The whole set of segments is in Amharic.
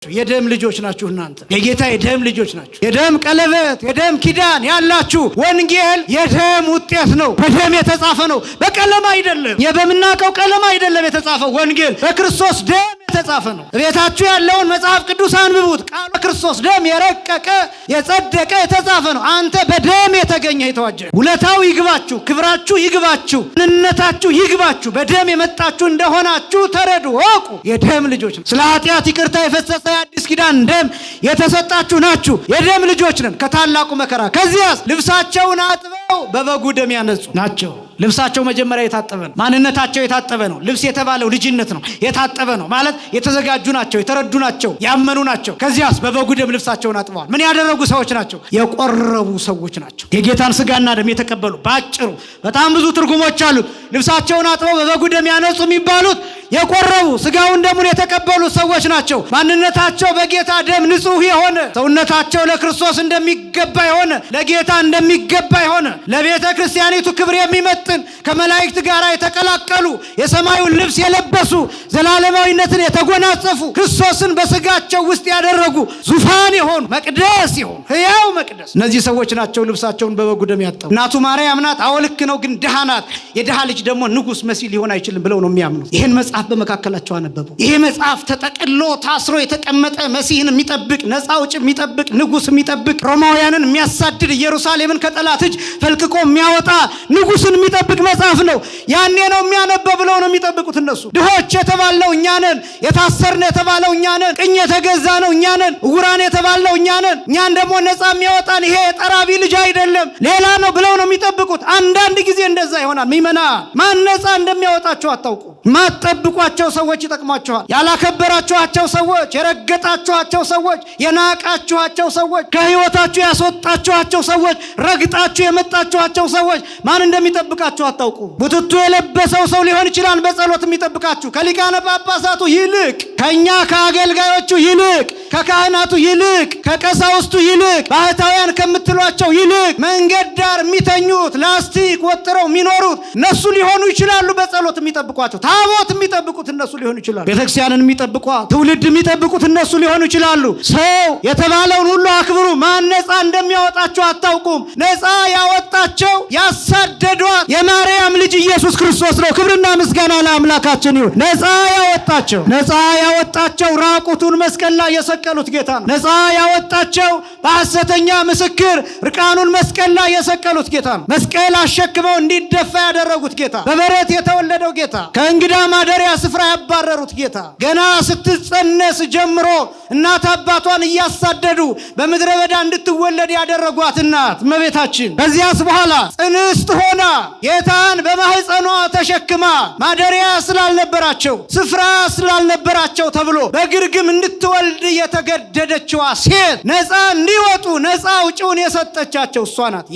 የደም ልጆች ናችሁ እናንተ የጌታ የደም ልጆች ናችሁ። የደም ቀለበት የደም ኪዳን ያላችሁ ወንጌል የደም ውጤት ነው። በደም የተጻፈ ነው፣ በቀለም አይደለም። የበምናቀው ቀለም አይደለም የተጻፈው። ወንጌል በክርስቶስ ደም የተጻፈ ነው። ቤታችሁ ያለውን መጽሐፍ ቅዱስ አንብቡት። ቃሉ በክርስቶስ ደም የረቀቀ የጸደቀ የተጻፈ ነው። አንተ በደም የተገኘ የተዋጀ ውለታው ይግባችሁ፣ ክብራችሁ ይግባችሁ፣ ምንነታችሁ ይግባችሁ። በደም የመጣችሁ እንደሆናችሁ ተረዱ፣ ወቁ። የደም ልጆች ነው። ስለ ኃጢአት ይቅርታ የፈሰሰ የአዲስ ኪዳን ደም የተሰጣችሁ ናችሁ። የደም ልጆች ነን ከታላቁ መከራ። ከዚያስ ልብሳቸውን አጥበው በበጉ ደም ያነጹ ናቸው። ልብሳቸው መጀመሪያ የታጠበ ነው። ማንነታቸው የታጠበ ነው። ልብስ የተባለው ልጅነት ነው። የታጠበ ነው ማለት የተዘጋጁ ናቸው፣ የተረዱ ናቸው፣ ያመኑ ናቸው። ከዚያስ በበጉ ደም ልብሳቸውን አጥበዋል። ምን ያደረጉ ሰዎች ናቸው? የቆረቡ ሰዎች ናቸው። የጌታን ስጋና ደም የተቀበሉ። ባጭሩ በጣም ብዙ ትርጉሞች አሉት። ልብሳቸውን አጥበው በበጉ ደም ያነጹ የሚባሉት የቆረቡ ስጋውን ደሙን የተቀበሉ ሰዎች ናቸው። ማንነታቸው በጌታ ደም ንጹህ የሆነ፣ ሰውነታቸው ለክርስቶስ እንደሚገባ የሆነ፣ ለጌታ እንደሚገባ የሆነ፣ ለቤተ ክርስቲያኒቱ ክብር የሚመጥን ከመላእክት ጋር የተቀላቀሉ፣ የሰማዩን ልብስ የለበሱ፣ ዘላለማዊነትን የተጎናጸፉ፣ ክርስቶስን በስጋቸው ውስጥ ያደረጉ፣ ዙፋን የሆኑ፣ መቅደስ የሆኑ፣ ሕያው መቅደስ። እነዚህ ሰዎች ናቸው ልብሳቸውን በበጉ ደም ያጠቡ። እናቱ ማርያም ናት። አዎ ልክ ነው፣ ግን ድሃ ናት። የድሃ ልጅ ደግሞ ንጉሥ መሲህ ሊሆን አይችልም ብለው ነው የሚያምኑት። ይህን መጽሐፍ በመካከላቸው አነበቡ። ይሄ መጽሐፍ ተጠቅሎ ታስሮ የተቀመጠ መሲህን የሚጠብቅ ነፃ አውጪ የሚጠብቅ ንጉሥ የሚጠብቅ ሮማውያንን የሚያሳድድ ኢየሩሳሌምን ከጠላት እጅ ፈልቅቆ የሚያወጣ ንጉሥን የሚጠብቅ መጽሐፍ ነው። ያኔ ነው የሚያነበው ብለው ነው የሚጠብቁት እነሱ። ድሆች የተባለው እኛ ነን፣ የታሰርነ የተባለው እኛ ነን፣ ቅኝ የተገዛ ነው እኛ ነን፣ ዕውራን የተባለው እኛ ነን። እኛን ደግሞ ነፃ የሚያወጣን ይሄ የጠራቢ ልጅ አይደለም ሌላ ነው ብለው ነው የሚጠብቁት። አንዳንድ ጊዜ እንደዛ ይሆናል። ሚመና ማን ነፃ እንደሚያወጣቸው አታውቁ። ማጠብቋቸው ሰዎች ይጠቅሟቸዋል። ያላከበራችኋቸው ሰዎች፣ የረገጣችኋቸው ሰዎች፣ የናቃችኋቸው ሰዎች፣ ከህይወታችሁ ያስወጣችኋቸው ሰዎች፣ ረግጣችሁ የመጣችኋቸው ሰዎች ማን እንደሚጠብቃችሁ አታውቁ። ቡትቱ የለበሰው ሰው ሊሆን ይችላል በጸሎት የሚጠብቃችሁ። ከሊቃነ ጳጳሳቱ ይልቅ፣ ከኛ ከአገልጋዮቹ ይልቅ፣ ከካህናቱ ይልቅ፣ ከቀሳውስቱ ይልቅ፣ ባህታውያን ከምትሏቸው ይልቅ መንገድ ዳር የሚተኙት ላስቲክ ወጥረው የሚኖሩት እነሱ ሊሆኑ ይችላሉ በጸሎት የሚጠብቋቸው። ታቦት የሚጠብቁት እነሱ ሊሆኑ ይችላሉ። ቤተክርስቲያንን የሚጠብቋት፣ ትውልድ የሚጠብቁት እነሱ ሊሆኑ ይችላሉ። ሰው የተባለውን ሁሉ አክብሩ። ማን ነፃ እንደሚያወጣቸው አታውቁም። ነፃ ያወጣቸው ያሳደዷት የማርያም ልጅ ኢየሱስ ክርስቶስ ነው። ክብርና ምስጋና ለአምላካችን ይሁን። ነፃ ያወጣቸው ራቁቱን መስቀል ላይ የሰቀሉት ጌታ ነው። ነፃ ያወጣቸው በሐሰተኛ ምስክር ርቃኑን መስቀል ላይ የሰቀሉት ጌታ ነው። መስቀል አሸክመው እንዲደፋ ያደረጉት ጌታ፣ በበረት የተወለደው ጌታ፣ ከእንግዳ ማደሪያ ስፍራ ያባረሩት ጌታ፣ ገና ስትጸነስ ጀምሮ እናት አባቷን እያሳደዱ በምድረ በዳ እንድትወለድ ያደረጓት እናት እመቤታችን፣ ከዚያስ በኋላ ጽንስት ሆና ጌታን በማህፀኗ ተሸክማ ማደሪያ ስላልነበራቸው ስፍራ ስላልነበራቸው ተብሎ በግርግም እንድትወልድ የተገደደችዋ ሴት ነፃ እንዲወጡ ነፃ አውጪውን የሰጠቻቸው እሷ ናት።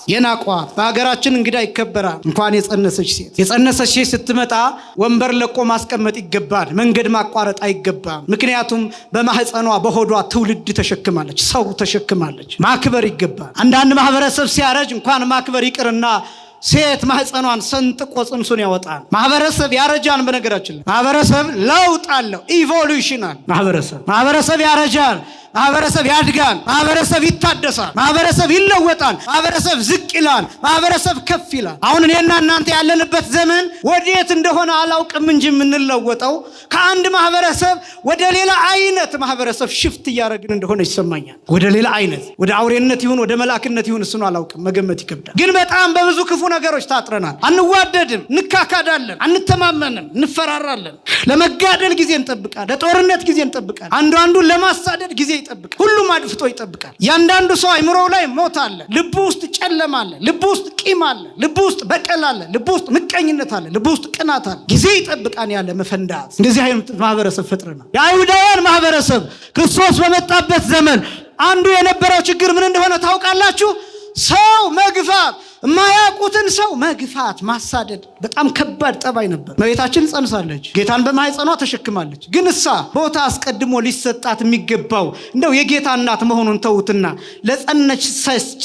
የናቋት በሀገራችን እንግዳ ይከበራል። እንኳን የጸነሰች ሴት ስትመጣ ወንበር ለቆ ማስቀመጥ ይገባል። መንገድ ማቋረጥ አይገባም። ምክንያቱም በማህፀኗ በሆዷ ትውልድ ተሸክማለች፣ ሰው ተሸክማለች። ማክበር ይገባል። አንዳንድ ማህበረሰብ ሲያረጅ እንኳን ማክበር ይቅርና ሴት ማህፀኗን ሰንጥቆ ጽንሱን ያወጣል። ማህበረሰብ ያረጃል። በነገራችን ማህበረሰብ ለውጥ አለው። ኢቮሉሽናል ማህበረሰብ ያረጃል። ማህበረሰብ ያድጋል። ማህበረሰብ ይታደሳል። ማህበረሰብ ይለወጣል። ማህበረሰብ ዝቅ ይላል። ማህበረሰብ ከፍ ይላል። አሁን እኔና እናንተ ያለንበት ዘመን ወዴት እንደሆነ አላውቅም እንጂ የምንለወጠው ከአንድ ማህበረሰብ ወደ ሌላ አይነት ማህበረሰብ ሽፍት እያደረግን እንደሆነ ይሰማኛል። ወደ ሌላ አይነት፣ ወደ አውሬነት ይሁን ወደ መላክነት ይሁን እሱን አላውቅም፣ መገመት ይከብዳል። ግን በጣም በብዙ ክፉ ነገሮች ታጥረናል። አንዋደድም፣ እንካካዳለን፣ አንተማመንም፣ እንፈራራለን። ለመጋደል ጊዜ እንጠብቃለን። ለጦርነት ጊዜ እንጠብቃለን። አንዱን ለማሳደድ ጊዜ ይጠብቃል። ሁሉም አድፍጦ ይጠብቃል። ያንዳንዱ ሰው አይምሮው ላይ ሞት አለ፣ ልቡ ውስጥ ጨለማ አለ፣ ልቡ ውስጥ ቂም አለ፣ ልቡ ውስጥ በቀል አለ፣ ልቡ ውስጥ ምቀኝነት አለ፣ ልቡ ውስጥ ቅናት አለ። ጊዜ ይጠብቃል ያለ መፈንዳት። እንደዚህ አይነት ማህበረሰብ ፈጥረናል። የአይሁዳውያን ማህበረሰብ ክርስቶስ በመጣበት ዘመን አንዱ የነበረው ችግር ምን እንደሆነ ታውቃላችሁ? ሰው መግፋት፣ የማያውቁትን ሰው መግፋት፣ ማሳደድ በጣም ከባድ ጠባይ ነበር። እመቤታችን ጸንሳለች፣ ጌታን በማህፀኗ ተሸክማለች። ግን እሳ ቦታ አስቀድሞ ሊሰጣት የሚገባው እንደው የጌታ እናት መሆኑን ተውትና ለጸነች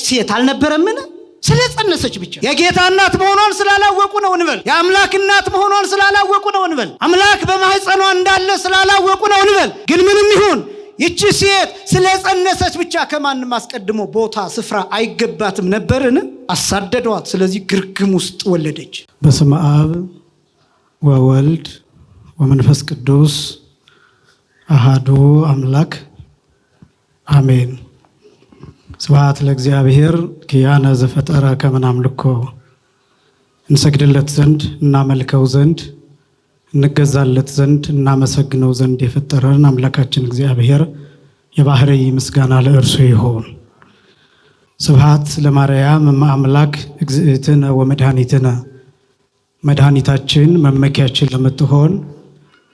ሴት አልነበረምን? ስለጸነሰች ብቻ። የጌታ እናት መሆኗን ስላላወቁ ነው እንበል። የአምላክ እናት መሆኗን ስላላወቁ ነው እንበል። አምላክ በማህፀኗ እንዳለ ስላላወቁ ነው እንበል። ግን ምንም ይሁን ይቺ ሴት ስለጸነሰች ብቻ ከማንም አስቀድሞ ቦታ ስፍራ አይገባትም ነበርን? አሳደዷት። ስለዚህ ግርግም ውስጥ ወለደች። በስመ አብ ወወልድ ወመንፈስ ቅዱስ አሃዱ አምላክ አሜን። ስብሐት ለእግዚአብሔር ኪያነ ዘፈጠረ ከመ ናምልኮ። እንሰግድለት ዘንድ እናመልከው ዘንድ እንገዛለት ዘንድ እናመሰግነው ዘንድ የፈጠረን አምላካችን እግዚአብሔር የባህርይ ምስጋና ለእርሱ ይሁን። ስብሐት ለማርያም እመ አምላክ እግዝእትነ ወመድኃኒትነ። መድኃኒታችን መመኪያችን ለምትሆን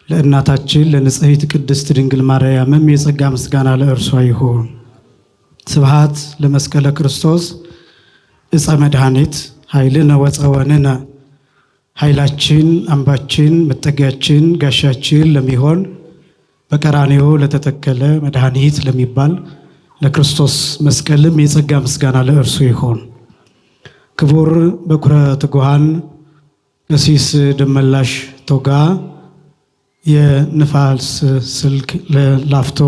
ለእናታችን ለንጽሕት ቅድስት ድንግል ማርያምም የጸጋ ምስጋና ለእርሷ ይሁን። ስብሐት ለመስቀለ ክርስቶስ ዕፀ መድኃኒት ኃይልነ ወፀወንነ። ኃይላችን አምባችን መጠጊያችን ጋሻችን ለሚሆን በቀራንዮ ለተተከለ መድኃኒት ለሚባል ለክርስቶስ መስቀልም የጸጋ ምስጋና ለእርሱ ይሁን። ክቡር በኩረ ትጉሃን ቀሲስ ደመላሽ ቶጋ የንፋስ ስልክ ላፍቶ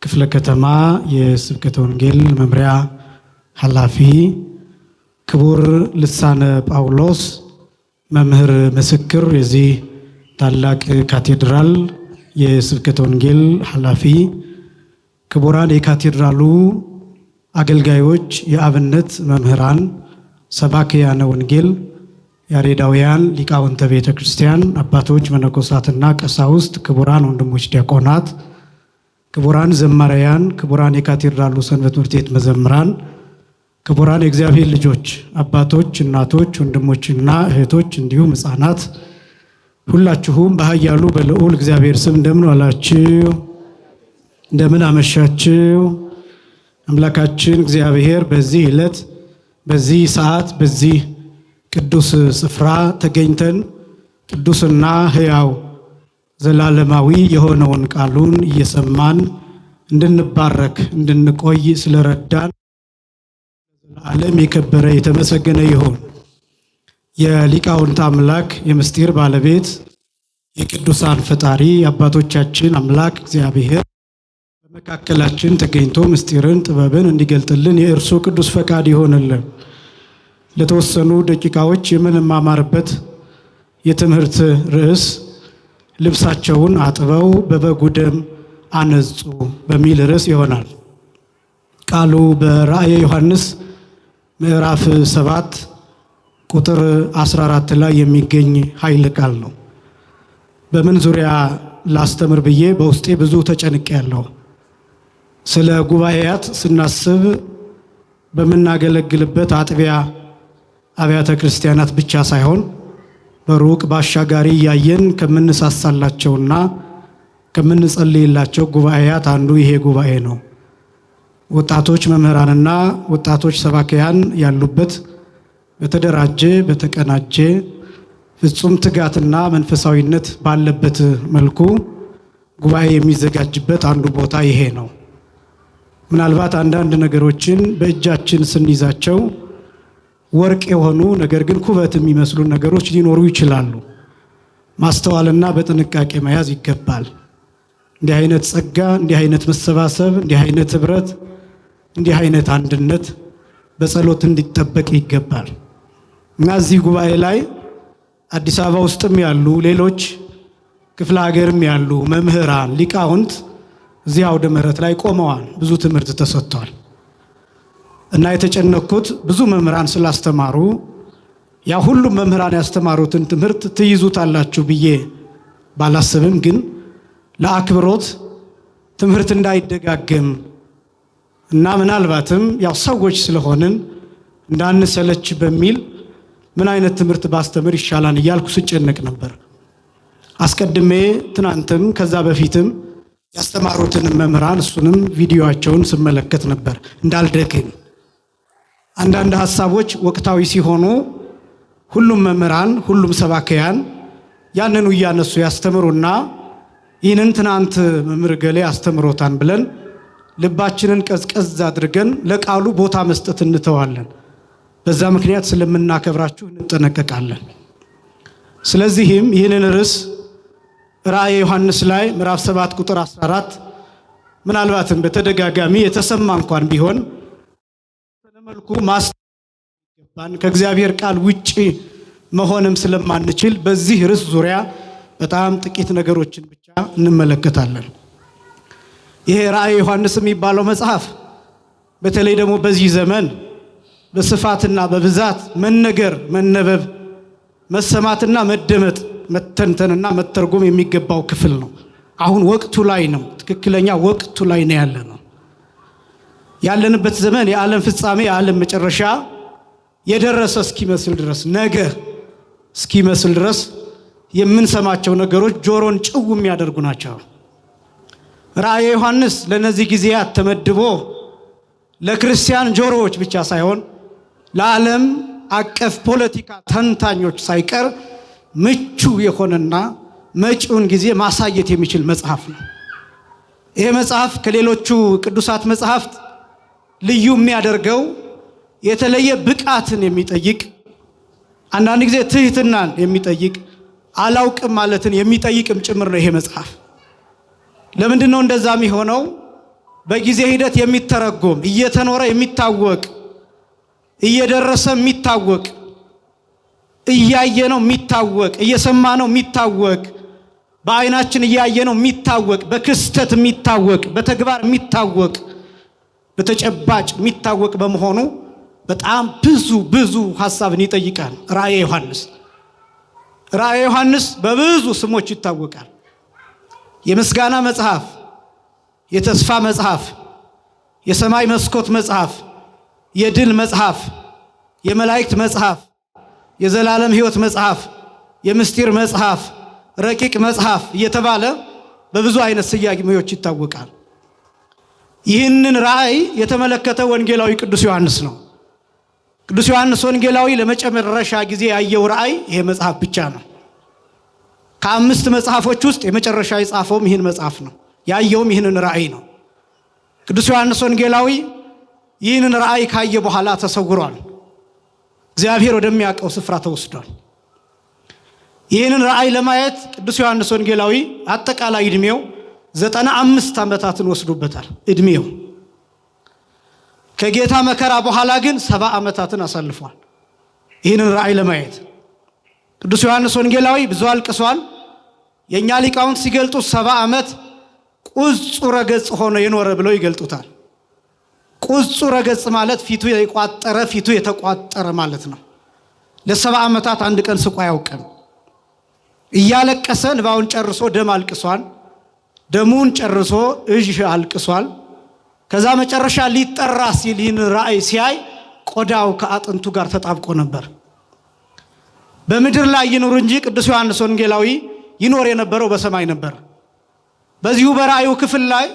ክፍለ ከተማ የስብከተ ወንጌል መምሪያ ኃላፊ፣ ክቡር ልሳነ ጳውሎስ መምህር ምስክር የዚህ ታላቅ ካቴድራል የስብከተ ወንጌል ኃላፊ፣ ክቡራን የካቴድራሉ አገልጋዮች፣ የአብነት መምህራን፣ ሰባክያነ ወንጌል፣ ያሬዳውያን ሊቃውንተ ቤተ ክርስቲያን፣ አባቶች መነኮሳትና ቀሳውስት፣ ክቡራን ወንድሞች ዲያቆናት፣ ክቡራን ዘማሪያን፣ ክቡራን የካቴድራሉ ሰንበት ትምህርት ቤት መዘምራን፣ ክቡራን የእግዚአብሔር ልጆች አባቶች፣ እናቶች፣ ወንድሞችና እህቶች እንዲሁም ሕፃናት ሁላችሁም በኃያሉ በልዑል እግዚአብሔር ስም እንደምን ዋላችሁ? እንደምን አመሻችሁ? አምላካችን እግዚአብሔር በዚህ ዕለት በዚህ ሰዓት በዚህ ቅዱስ ስፍራ ተገኝተን ቅዱስና ሕያው ዘላለማዊ የሆነውን ቃሉን እየሰማን እንድንባረክ እንድንቆይ ስለረዳን ለዓለም የከበረ የተመሰገነ ይሁን። የሊቃውንት አምላክ የምስጢር ባለቤት የቅዱሳን ፈጣሪ አባቶቻችን አምላክ እግዚአብሔር በመካከላችን ተገኝቶ ምስጢርን ጥበብን እንዲገልጥልን የእርሱ ቅዱስ ፈቃድ ይሆንልን። ለተወሰኑ ደቂቃዎች የምንማማርበት የትምህርት ርዕስ ልብሳቸውን አጥበው በበጉ ደም አነጹ በሚል ርዕስ ይሆናል። ቃሉ በራእየ ዮሐንስ ምዕራፍ 7 ቁጥር 14 ላይ የሚገኝ ኃይለ ቃል ነው። በምን ዙሪያ ላስተምር ብዬ በውስጤ ብዙ ተጨንቄያለሁ። ስለ ጉባኤያት ስናስብ በምናገለግልበት አጥቢያ አብያተ ክርስቲያናት ብቻ ሳይሆን በሩቅ ባሻጋሪ እያየን ከምንሳሳላቸውና ከምንጸልይላቸው ጉባኤያት አንዱ ይሄ ጉባኤ ነው። ወጣቶች መምህራንና ወጣቶች ሰባክያን ያሉበት በተደራጀ በተቀናጀ ፍጹም ትጋትና መንፈሳዊነት ባለበት መልኩ ጉባኤ የሚዘጋጅበት አንዱ ቦታ ይሄ ነው። ምናልባት አንዳንድ ነገሮችን በእጃችን ስንይዛቸው ወርቅ የሆኑ ነገር ግን ኩበት የሚመስሉ ነገሮች ሊኖሩ ይችላሉ። ማስተዋልና በጥንቃቄ መያዝ ይገባል። እንዲህ አይነት ጸጋ፣ እንዲህ አይነት መሰባሰብ፣ እንዲህ አይነት ህብረት፣ እንዲህ አይነት አንድነት በጸሎት እንዲጠበቅ ይገባል እና እዚህ ጉባኤ ላይ አዲስ አበባ ውስጥም ያሉ ሌሎች ክፍለ ሀገርም ያሉ መምህራን ሊቃውንት እዚህ አውደ ምሕረት ላይ ቆመዋል። ብዙ ትምህርት ተሰጥቷል እና የተጨነኩት ብዙ መምህራን ስላስተማሩ ያ ሁሉም መምህራን ያስተማሩትን ትምህርት ትይዙታላችሁ ብዬ ባላስብም ግን ለአክብሮት ትምህርት እንዳይደጋገም እና ምናልባትም ያው ሰዎች ስለሆንን እንዳንሰለች በሚል ምን አይነት ትምህርት ባስተምር ይሻላል እያልኩ ስጨነቅ ነበር። አስቀድሜ ትናንትም ከዛ በፊትም ያስተማሩትን መምህራን እሱንም ቪዲዮአቸውን ስመለከት ነበር እንዳልደግም። አንዳንድ ሐሳቦች ወቅታዊ ሲሆኑ ሁሉም መምህራን ሁሉም ሰባክያን ያንኑ እያነሱ ያስተምሩና ይህንን ትናንት መምህር ገሌ አስተምሮታን ብለን ልባችንን ቀዝቀዝ አድርገን ለቃሉ ቦታ መስጠት እንተዋለን። በዛ ምክንያት ስለምናከብራችሁ እንጠነቀቃለን። ስለዚህም ይህንን ርዕስ ራእየ ዮሐንስ ላይ ምዕራፍ 7 ቁጥር 14 ምናልባትም በተደጋጋሚ የተሰማ እንኳን ቢሆን ስለመልኩ ማስተባበን ከእግዚአብሔር ቃል ውጪ መሆንም ስለማንችል በዚህ ርዕስ ዙሪያ በጣም ጥቂት ነገሮችን ብቻ እንመለከታለን። ይሄ ራእየ ዮሐንስ የሚባለው መጽሐፍ በተለይ ደግሞ በዚህ ዘመን በስፋትና በብዛት መነገር፣ መነበብ፣ መሰማትና መደመጥ፣ መተንተንና መተርጎም የሚገባው ክፍል ነው። አሁን ወቅቱ ላይ ነው። ትክክለኛ ወቅቱ ላይ ነው ያለነው። ያለንበት ዘመን የዓለም ፍጻሜ፣ የዓለም መጨረሻ የደረሰ እስኪመስል ድረስ፣ ነገ እስኪመስል ድረስ የምንሰማቸው ነገሮች ጆሮን ጭው የሚያደርጉ ናቸው። ራእየ ዮሐንስ ለነዚህ ጊዜያት ተመድቦ ለክርስቲያን ጆሮዎች ብቻ ሳይሆን ለዓለም አቀፍ ፖለቲካ ተንታኞች ሳይቀር ምቹ የሆነና መጪውን ጊዜ ማሳየት የሚችል መጽሐፍ ነው። ይሄ መጽሐፍ ከሌሎቹ ቅዱሳት መጽሐፍት ልዩ የሚያደርገው የተለየ ብቃትን የሚጠይቅ፣ አንዳንድ ጊዜ ትህትናን የሚጠይቅ፣ አላውቅም ማለትን የሚጠይቅም ጭምር ነው ይሄ መጽሐፍ። ለምንድን ነው እንደዛ የሚሆነው? በጊዜ ሂደት የሚተረጎም፣ እየተኖረ የሚታወቅ፣ እየደረሰ የሚታወቅ፣ እያየ ነው የሚታወቅ፣ እየሰማ ነው የሚታወቅ፣ በአይናችን እያየ ነው የሚታወቅ፣ በክስተት የሚታወቅ፣ በተግባር የሚታወቅ፣ በተጨባጭ የሚታወቅ በመሆኑ በጣም ብዙ ሐሳብን ይጠይቃል። ራእየ ዮሐንስ በብዙ ስሞች ይታወቃል። የምስጋና መጽሐፍ፣ የተስፋ መጽሐፍ፣ የሰማይ መስኮት መጽሐፍ፣ የድል መጽሐፍ፣ የመላእክት መጽሐፍ፣ የዘላለም ሕይወት መጽሐፍ፣ የምስጢር መጽሐፍ፣ ረቂቅ መጽሐፍ እየተባለ በብዙ አይነት ስያሜዎች ይታወቃል። ይህንን ራእይ የተመለከተ ወንጌላዊ ቅዱስ ዮሐንስ ነው። ቅዱስ ዮሐንስ ወንጌላዊ ለመጨረሻ ጊዜ ያየው ራእይ ይሄ መጽሐፍ ብቻ ነው። ከ5 መጽሐፎች ውስጥ የመጨረሻ የጻፈውም ይህን መጽሐፍ ነው። ያየውም ይህንን ራእይ ነው። ቅዱስ ዮሐንስ ወንጌላዊ ይህንን ራእይ ካየ በኋላ ተሰውሯል። እግዚአብሔር ወደሚያውቀው ስፍራ ተወስዷል። ይህንን ራእይ ለማየት ቅዱስ ዮሐንስ ወንጌላዊ አጠቃላይ ዕድሜው 95 ዓመታትን ወስዶበታል። ዕድሜው ከጌታ መከራ በኋላ ግን 70 ዓመታትን አሳልፏል ይህንን ራእይ ለማየት። ቅዱስ ዮሐንስ ወንጌላዊ ብዙ አልቅሷል። የእኛ ሊቃውንት ሲገልጡ 70 ዓመት ቁጹረ ገጽ ሆኖ የኖረ ብለው ይገልጡታል። ቁጹረ ገጽ ማለት ፊቱ የቋጠረ፣ ፊቱ የተቋጠረ ማለት ነው። ለ70 ዓመታት አንድ ቀን ስቆ አያውቅም። እያለቀሰ እንባውን ጨርሶ ደም አልቅሷል። ደሙን ጨርሶ እጅ አልቅሷል። ከዛ መጨረሻ ሊጠራ ሲል ይህን ራእይ ሲያይ ቆዳው ከአጥንቱ ጋር ተጣብቆ ነበር። በምድር ላይ ይኖር እንጂ ቅዱስ ዮሐንስ ወንጌላዊ ይኖር የነበረው በሰማይ ነበር። በዚሁ በራእዩ ክፍል ላይ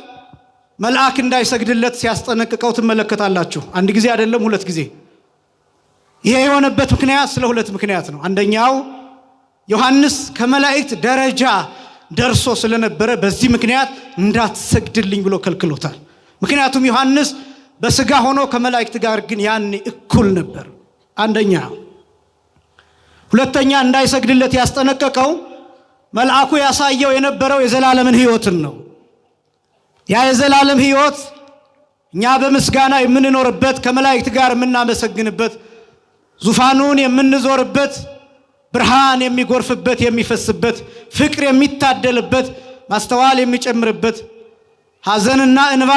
መልአክ እንዳይሰግድለት ሲያስጠነቅቀው ትመለከታላችሁ። አንድ ጊዜ አይደለም፣ 2 ጊዜ። ይሄ የሆነበት ምክንያት ስለ 2 ምክንያት ነው። አንደኛው ዮሐንስ ከመላእክት ደረጃ ደርሶ ስለነበረ በዚህ ምክንያት እንዳትሰግድልኝ ብሎ ከልክሎታል። ምክንያቱም ዮሐንስ በስጋ ሆኖ ከመላእክት ጋር ግን ያኔ እኩል ነበር። አንደኛ። ሁለተኛ እንዳይሰግድለት ያስጠነቀቀው መልአኩ ያሳየው የነበረው የዘላለምን ሕይወትን ነው። ያ የዘላለም ሕይወት እኛ በምስጋና የምንኖርበት፣ ከመላእክት ጋር የምናመሰግንበት፣ ዙፋኑን የምንዞርበት፣ ብርሃን የሚጎርፍበት የሚፈስበት፣ ፍቅር የሚታደልበት፣ ማስተዋል የሚጨምርበት፣ ሐዘንና እንባ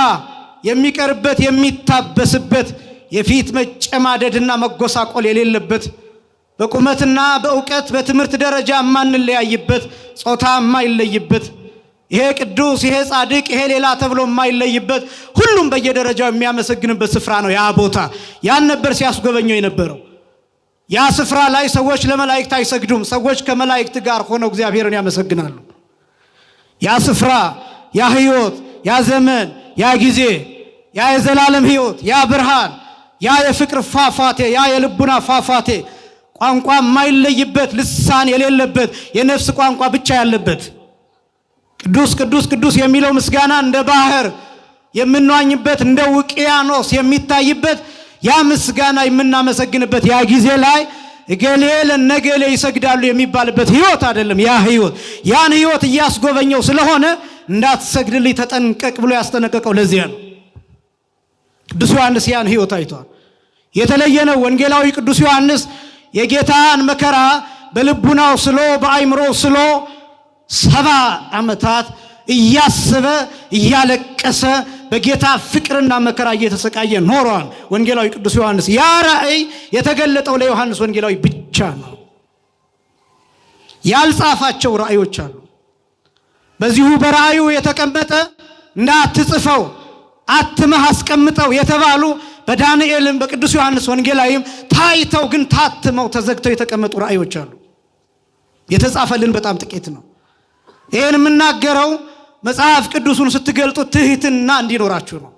የሚቀርበት የሚታበስበት፣ የፊት መጨማደድና መጎሳቆል የሌለበት፣ በቁመትና በእውቀት በትምህርት ደረጃ የማንለያይበት፣ ጾታ የማይለይበት፣ ይሄ ቅዱስ ይሄ ጻድቅ ይሄ ሌላ ተብሎ የማይለይበት፣ ሁሉም በየደረጃው የሚያመሰግንበት ስፍራ ነው። ያ ቦታ ያን ነበር ሲያስጎበኘው የነበረው። ያ ስፍራ ላይ ሰዎች ለመላእክት አይሰግዱም። ሰዎች ከመላእክት ጋር ሆነው እግዚአብሔርን ያመሰግናሉ። ያ ስፍራ፣ ያ ሕይወት፣ ያ ዘመን፣ ያ ጊዜ፣ ያ የዘላለም ሕይወት፣ ያ ብርሃን፣ ያ የፍቅር ፏፏቴ፣ ያ የልቡና ፏፏቴ፣ ቋንቋ የማይለይበት፣ ልሳን የሌለበት፣ የነፍስ ቋንቋ ብቻ ያለበት፣ ቅዱስ ቅዱስ ቅዱስ የሚለው ምስጋና እንደ ባህር የምንዋኝበት፣ እንደ ውቅያኖስ የሚታይበት ያ ምስጋና የምናመሰግንበት ያ ጊዜ ላይ እገሌ ለነገሌ ይሰግዳሉ የሚባልበት ህይወት አይደለም። ያ ህይወት ያን ህይወት እያስጎበኘው ስለሆነ እንዳትሰግድልኝ ተጠንቀቅ ብሎ ያስጠነቀቀው ለዚያ ነው። ቅዱስ ዮሐንስ ያን ህይወት አይቷል። የተለየ ነው። ወንጌላዊ ቅዱስ ዮሐንስ የጌታን መከራ በልቡናው ስሎ በአይምሮ ስሎ 70 ዓመታት እያሰበ እያለቀሰ በጌታ ፍቅርና መከራ እየተሰቃየ ኖሯል ወንጌላዊ ቅዱስ ዮሐንስ። ያ ራእይ የተገለጠው ለዮሐንስ ወንጌላዊ ብቻ ነው። ያልጻፋቸው ራእዮች አሉ። በዚሁ በራእዩ የተቀመጠ እንዳትጽፈው አትመህ አስቀምጠው የተባሉ በዳንኤልም በቅዱስ ዮሐንስ ወንጌላዊም ታይተው ግን ታትመው ተዘግተው የተቀመጡ ራእዮች አሉ። የተጻፈልን በጣም ጥቂት ነው። ይሄን የምናገረው መጽሐፍ ቅዱስን ስትገልጡ ትህትና እንዲኖራችሁ ነው።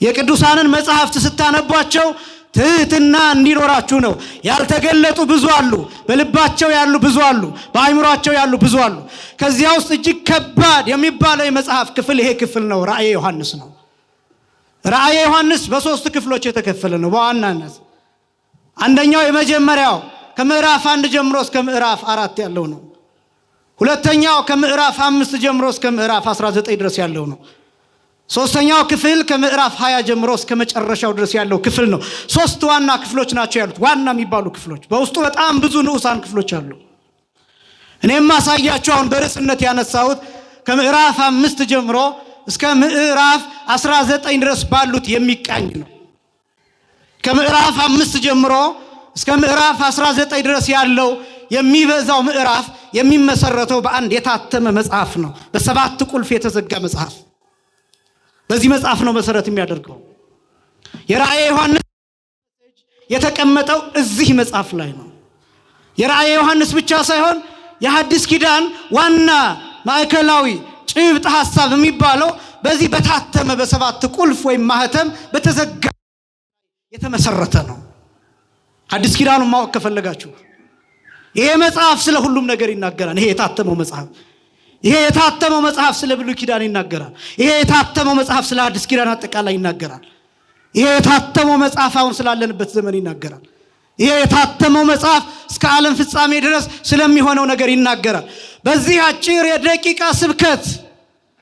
የቅዱሳንን መጽሐፍት ስታነቧቸው ትህትና እንዲኖራችሁ ነው። ያልተገለጡ ብዙ አሉ፣ በልባቸው ያሉ ብዙ አሉ፣ በአይምሮአቸው ያሉ ብዙ አሉ። ከዚያ ውስጥ እጅግ ከባድ የሚባለው የመጽሐፍ ክፍል ይሄ ክፍል ነው፣ ራእየ ዮሐንስ ነው። ራእየ ዮሐንስ በ3 ክፍሎች የተከፈለ ነው። በዋናነት አንደኛው የመጀመሪያው ከምዕራፍ 1 ጀምሮ እስከ ምዕራፍ 4 ያለው ነው። ሁለተኛው ከምዕራፍ 5 ጀምሮ እስከ ምዕራፍ 19 ድረስ ያለው ነው። ሶስተኛው ክፍል ከምዕራፍ 20 ጀምሮ እስከ መጨረሻው ድረስ ያለው ክፍል ነው። 3 ዋና ክፍሎች ናቸው ያሉት፣ ዋና የሚባሉ ክፍሎች። በውስጡ በጣም ብዙ ንዑሳን ክፍሎች አሉ። እኔም ማሳያችሁ አሁን በርዕስነት ያነሳሁት ከምዕራፍ 5 ጀምሮ እስከ ምዕራፍ 19 ድረስ ባሉት የሚቃኝ ነው። ከምዕራፍ 5 ጀምሮ እስከ ምዕራፍ 19 ድረስ ያለው የሚበዛው ምዕራፍ የሚመሰረተው በአንድ የታተመ መጽሐፍ ነው። በ7 ቁልፍ የተዘጋ መጽሐፍ። በዚህ መጽሐፍ ነው መሰረት የሚያደርገው። የራእየ ዮሐንስ የተቀመጠው እዚህ መጽሐፍ ላይ ነው። የራእየ ዮሐንስ ብቻ ሳይሆን የሐዲስ ኪዳን ዋና ማዕከላዊ ጭብጥ ሐሳብ የሚባለው በዚህ በታተመ በ7 ቁልፍ ወይም ማህተም በተዘጋ የተመሰረተ ነው። ሐዲስ ኪዳኑን ማወቅ ከፈለጋችሁ ይሄ መጽሐፍ ስለ ሁሉም ነገር ይናገራል። ይሄ የታተመው መጽሐፍ ይሄ የታተመው መጽሐፍ ስለ ብሉይ ኪዳን ይናገራል። ይሄ የታተመው መጽሐፍ ስለ አዲስ ኪዳን አጠቃላይ ይናገራል። ይሄ የታተመው መጽሐፍ አሁን ስላለንበት ዘመን ይናገራል። ይሄ የታተመው መጽሐፍ እስከ ዓለም ፍጻሜ ድረስ ስለሚሆነው ነገር ይናገራል። በዚህ አጭር የደቂቃ ስብከት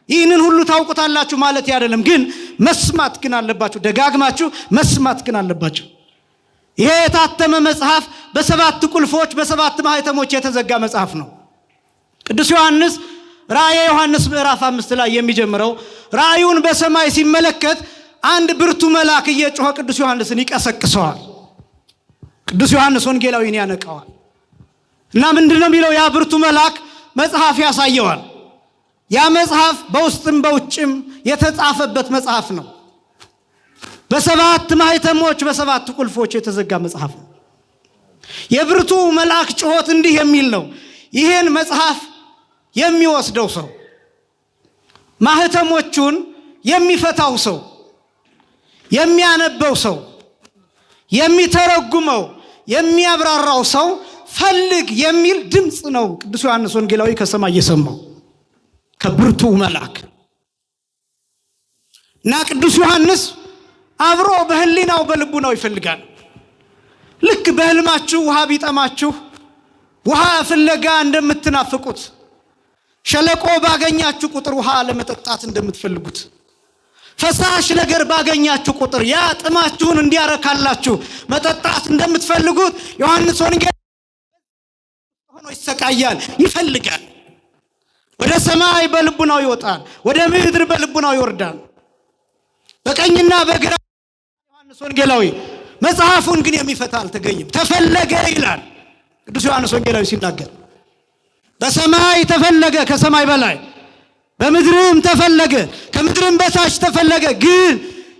ይህንን ሁሉ ታውቁታላችሁ ማለት አይደለም፣ ግን መስማት ግን አለባችሁ። ደጋግማችሁ መስማት ግን አለባችሁ። ይሄ የታተመ መጽሐፍ በ7 ቁልፎች በ7 ማህተሞች የተዘጋ መጽሐፍ ነው። ቅዱስ ዮሐንስ ራእየ ዮሐንስ ምዕራፍ 5 ላይ የሚጀምረው ራእዩን በሰማይ ሲመለከት አንድ ብርቱ መልአክ እየጮኸ ቅዱስ ዮሐንስን ይቀሰቅሰዋል። ቅዱስ ዮሐንስ ወንጌላዊን ያነቀዋል እና ምንድነው የሚለው? ያ ብርቱ መልአክ መጽሐፍ ያሳየዋል። ያ መጽሐፍ በውስጥም በውጭም የተጻፈበት መጽሐፍ ነው። በ7 ማህተሞች በ7 ቁልፎች የተዘጋ መጽሐፍ ነው። የብርቱ መልአክ ጩኸት እንዲህ የሚል ነው። ይሄን መጽሐፍ የሚወስደው ሰው፣ ማህተሞቹን የሚፈታው ሰው፣ የሚያነበው ሰው፣ የሚተረጉመው የሚያብራራው ሰው ፈልግ የሚል ድምፅ ነው ቅዱስ ዮሐንስ ወንጌላዊ ከሰማይ የሰማው ከብርቱ መልአክ። እና ቅዱስ ዮሐንስ አብሮ በህሊናው በልቡናው ይፈልጋል። ልክ በህልማችሁ ውሃ ቢጠማችሁ ውሃ ፍለጋ እንደምትናፍቁት፣ ሸለቆ ባገኛችሁ ቁጥር ውሃ ለመጠጣት እንደምትፈልጉት፣ ፈሳሽ ነገር ባገኛችሁ ቁጥር ያ ጥማችሁን እንዲያረካላችሁ መጠጣት እንደምትፈልጉት ዮሐንስ ወንጌል ሆኖ ይሰቃያል፣ ይፈልጋል። ወደ ሰማይ በልቡናው ይወጣል፣ ወደ ምድር በልቡናው ይወርዳል። በቀኝና በግራ ዮሐንስ ወንጌላዊ መጽሐፉን ግን የሚፈታ አልተገኘም። ተፈለገ ይላል ቅዱስ ዮሐንስ ወንጌላዊ ሲናገር። በሰማይ ተፈለገ፣ ከሰማይ በላይ በምድርም ተፈለገ፣ ከምድርም በታች ተፈለገ፣ ግን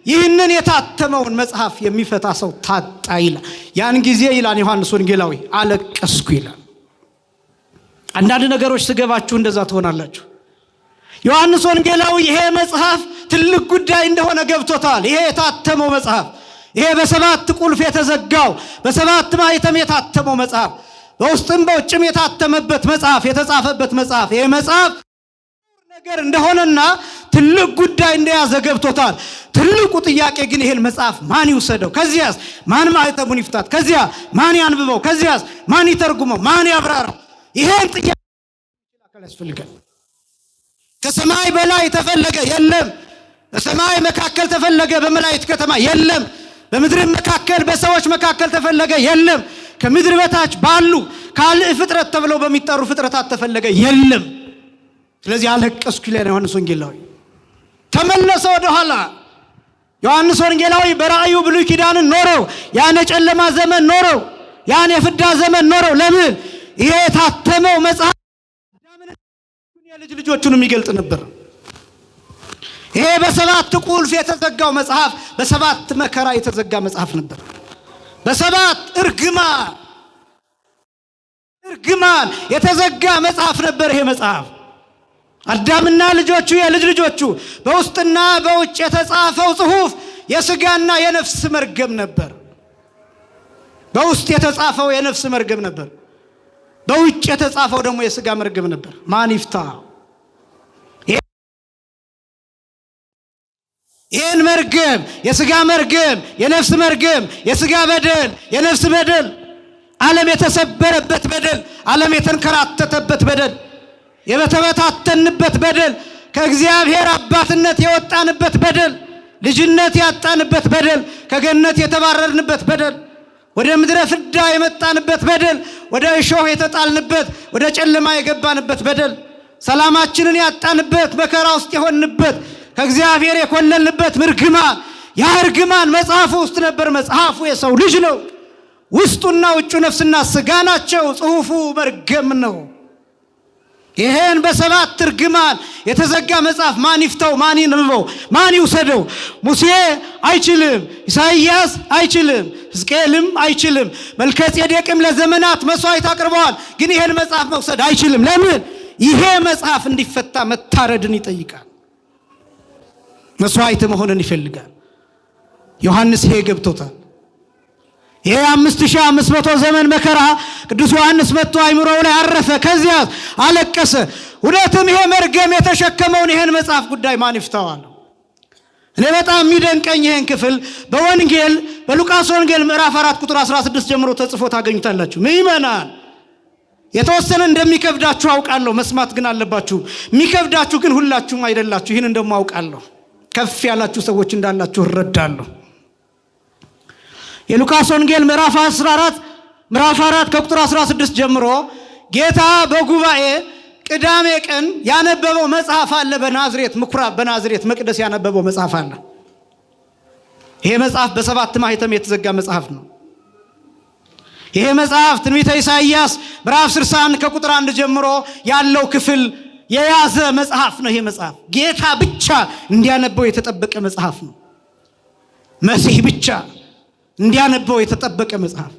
ይህንን የታተመውን መጽሐፍ የሚፈታ ሰው ታጣ ይላል። ያን ጊዜ ይላል ዮሐንስ ወንጌላዊ አለቀስኩ ይላል። አንዳንድ ነገሮች ስገባችሁ እንደዛ ትሆናላችሁ። ዮሐንስ ወንጌላዊ ይሄ መጽሐፍ ትልቅ ጉዳይ እንደሆነ ገብቶታል። ይሄ የታተመው መጽሐፍ፣ ይሄ በ7 ቁልፍ የተዘጋው በ7 ማህተም የታተመው መጽሐፍ፣ በውስጥም በውጭም የታተመበት መጽሐፍ፣ የተጻፈበት መጽሐፍ፣ ይሄ መጽሐፍ ነገር እንደሆነና ትልቅ ጉዳይ እንደያዘ ገብቶታል። ትልቁ ጥያቄ ግን ይሄን መጽሐፍ ማን ይውሰደው? ከዚያስ ማን ማህተሙን ይፍታት? ከዚያ ማን ያንብበው? ከዚያስ ማን ይተርጉመው? ማን ያብራራው? ይሄን ጥያቄ ያስፈልጋል። ከሰማይ በላይ ተፈለገ የለም። በሰማይ መካከል ተፈለገ በመላእክት ከተማ የለም። በምድር መካከል በሰዎች መካከል ተፈለገ የለም። ከምድር በታች ባሉ ካልዕ ፍጥረት ተብለው በሚጠሩ ፍጥረታት ተፈለገ የለም። ስለዚህ አለቀስኩ ይላል ዮሐንስ ወንጌላዊ። ተመለሰ ወደ ኋላ። ዮሐንስ ወንጌላዊ በራእዩ ብሉይ ኪዳንን ኖረው ያን የጨለማ ዘመን ኖረው ያን የፍዳ ዘመን ኖረው ለምን ይሄ የታተመው መጽሐፍ የልጅ ልጆቹን የሚገልጥ ነበር። ይሄ በሰባት ቁልፍ የተዘጋው መጽሐፍ በሰባት መከራ የተዘጋ መጽሐፍ ነበር። በሰባት እርግማን የተዘጋ መጽሐፍ ነበር ይሄ መጽሐፍ። አዳምና ልጆቹ የልጅ ልጆቹ በውስጥና በውጭ የተጻፈው ጽሑፍ የሥጋና የነፍስ መርገም ነበር። በውስጥ የተጻፈው የነፍስ መርገም ነበር። በውጭ የተጻፈው ደግሞ የሥጋ መርገም ነበር። ማን ይፍታ? ይህን መርገም፣ የሥጋ መርገም፣ የነፍስ መርገም፣ የሥጋ በደል፣ የነፍስ በደል፣ ዓለም የተሰበረበት በደል፣ ዓለም የተንከራተተበት በደል፣ የበተበታተንበት በደል፣ ከእግዚአብሔር አባትነት የወጣንበት በደል፣ ልጅነት ያጣንበት በደል፣ ከገነት የተባረርንበት በደል፣ ወደ ምድረ ፍዳ የመጣንበት በደል፣ ወደ እሾህ የተጣልንበት፣ ወደ ጨለማ የገባንበት በደል፣ ሰላማችንን ያጣንበት፣ መከራ ውስጥ የሆንበት፣ ከእግዚአብሔር የኮለልንበት እርግማን። ያ እርግማን መጽሐፉ ውስጥ ነበር። መጽሐፉ የሰው ልጅ ነው። ውስጡና ውጩ ነፍስና ሥጋ ናቸው። ጽሑፉ መርገም ነው። ይሄን በሰባት እርግማን የተዘጋ መጽሐፍ ማን ይፍታው? ማን ይንብበው? ማን ይውሰደው? ሙሴ አይችልም፣ ኢሳይያስ አይችልም፣ ሕዝቅኤልም አይችልም፣ መልከጼዴቅም ለዘመናት መስዋዕት አቅርበዋል። ግን ይሄን መጽሐፍ መውሰድ አይችልም። ለምን? ይሄ መጽሐፍ እንዲፈታ መታረድን ይጠይቃል። መስዋዕት መሆንን ይፈልጋል። ዮሐንስ ይሄ ገብቶታል። ይሄ 5500 ዘመን መከራ ቅዱስ ዮሐንስ መጥቶ አይምሮው ላይ አረፈ። ከዚያ አለቀሰ። እውነትም ይሄ መርገም የተሸከመውን ይሄን መጽሐፍ ጉዳይ ማን ይፍታዋል? እኔ በጣም የሚደንቀኝ ይሄን ክፍል በወንጌል በሉቃስ ወንጌል ምዕራፍ 4 ቁጥር 16 ጀምሮ ተጽፎ ታገኙታላችሁ። ምእመናን የተወሰነ እንደሚከብዳችሁ አውቃለሁ፣ መስማት ግን አለባችሁ። የሚከብዳችሁ ግን ሁላችሁም አይደላችሁ። ይህን እንደማውቃለሁ። ከፍ ያላችሁ ሰዎች እንዳላችሁ እረዳለሁ። የሉቃስ ወንጌል ምዕራፍ 4 ከቁጥር 16 ጀምሮ ጌታ በጉባኤ ቅዳሜ ቀን ያነበበው መጽሐፍ አለ። በናዝሬት ምኩራብ፣ በናዝሬት መቅደስ ያነበበው መጽሐፍ አለ። ይሄ መጽሐፍ በሰባት ማኅተም የተዘጋ መጽሐፍ ነው። ይሄ መጽሐፍ ትንቢተ ኢሳይያስ ምዕራፍ 61 ከቁጥር 1 ጀምሮ ያለው ክፍል የያዘ መጽሐፍ ነው። ይሄ መጽሐፍ ጌታ ብቻ እንዲያነበው የተጠበቀ መጽሐፍ ነው። መሲህ ብቻ እንዲያነበው የተጠበቀ መጽሐፍ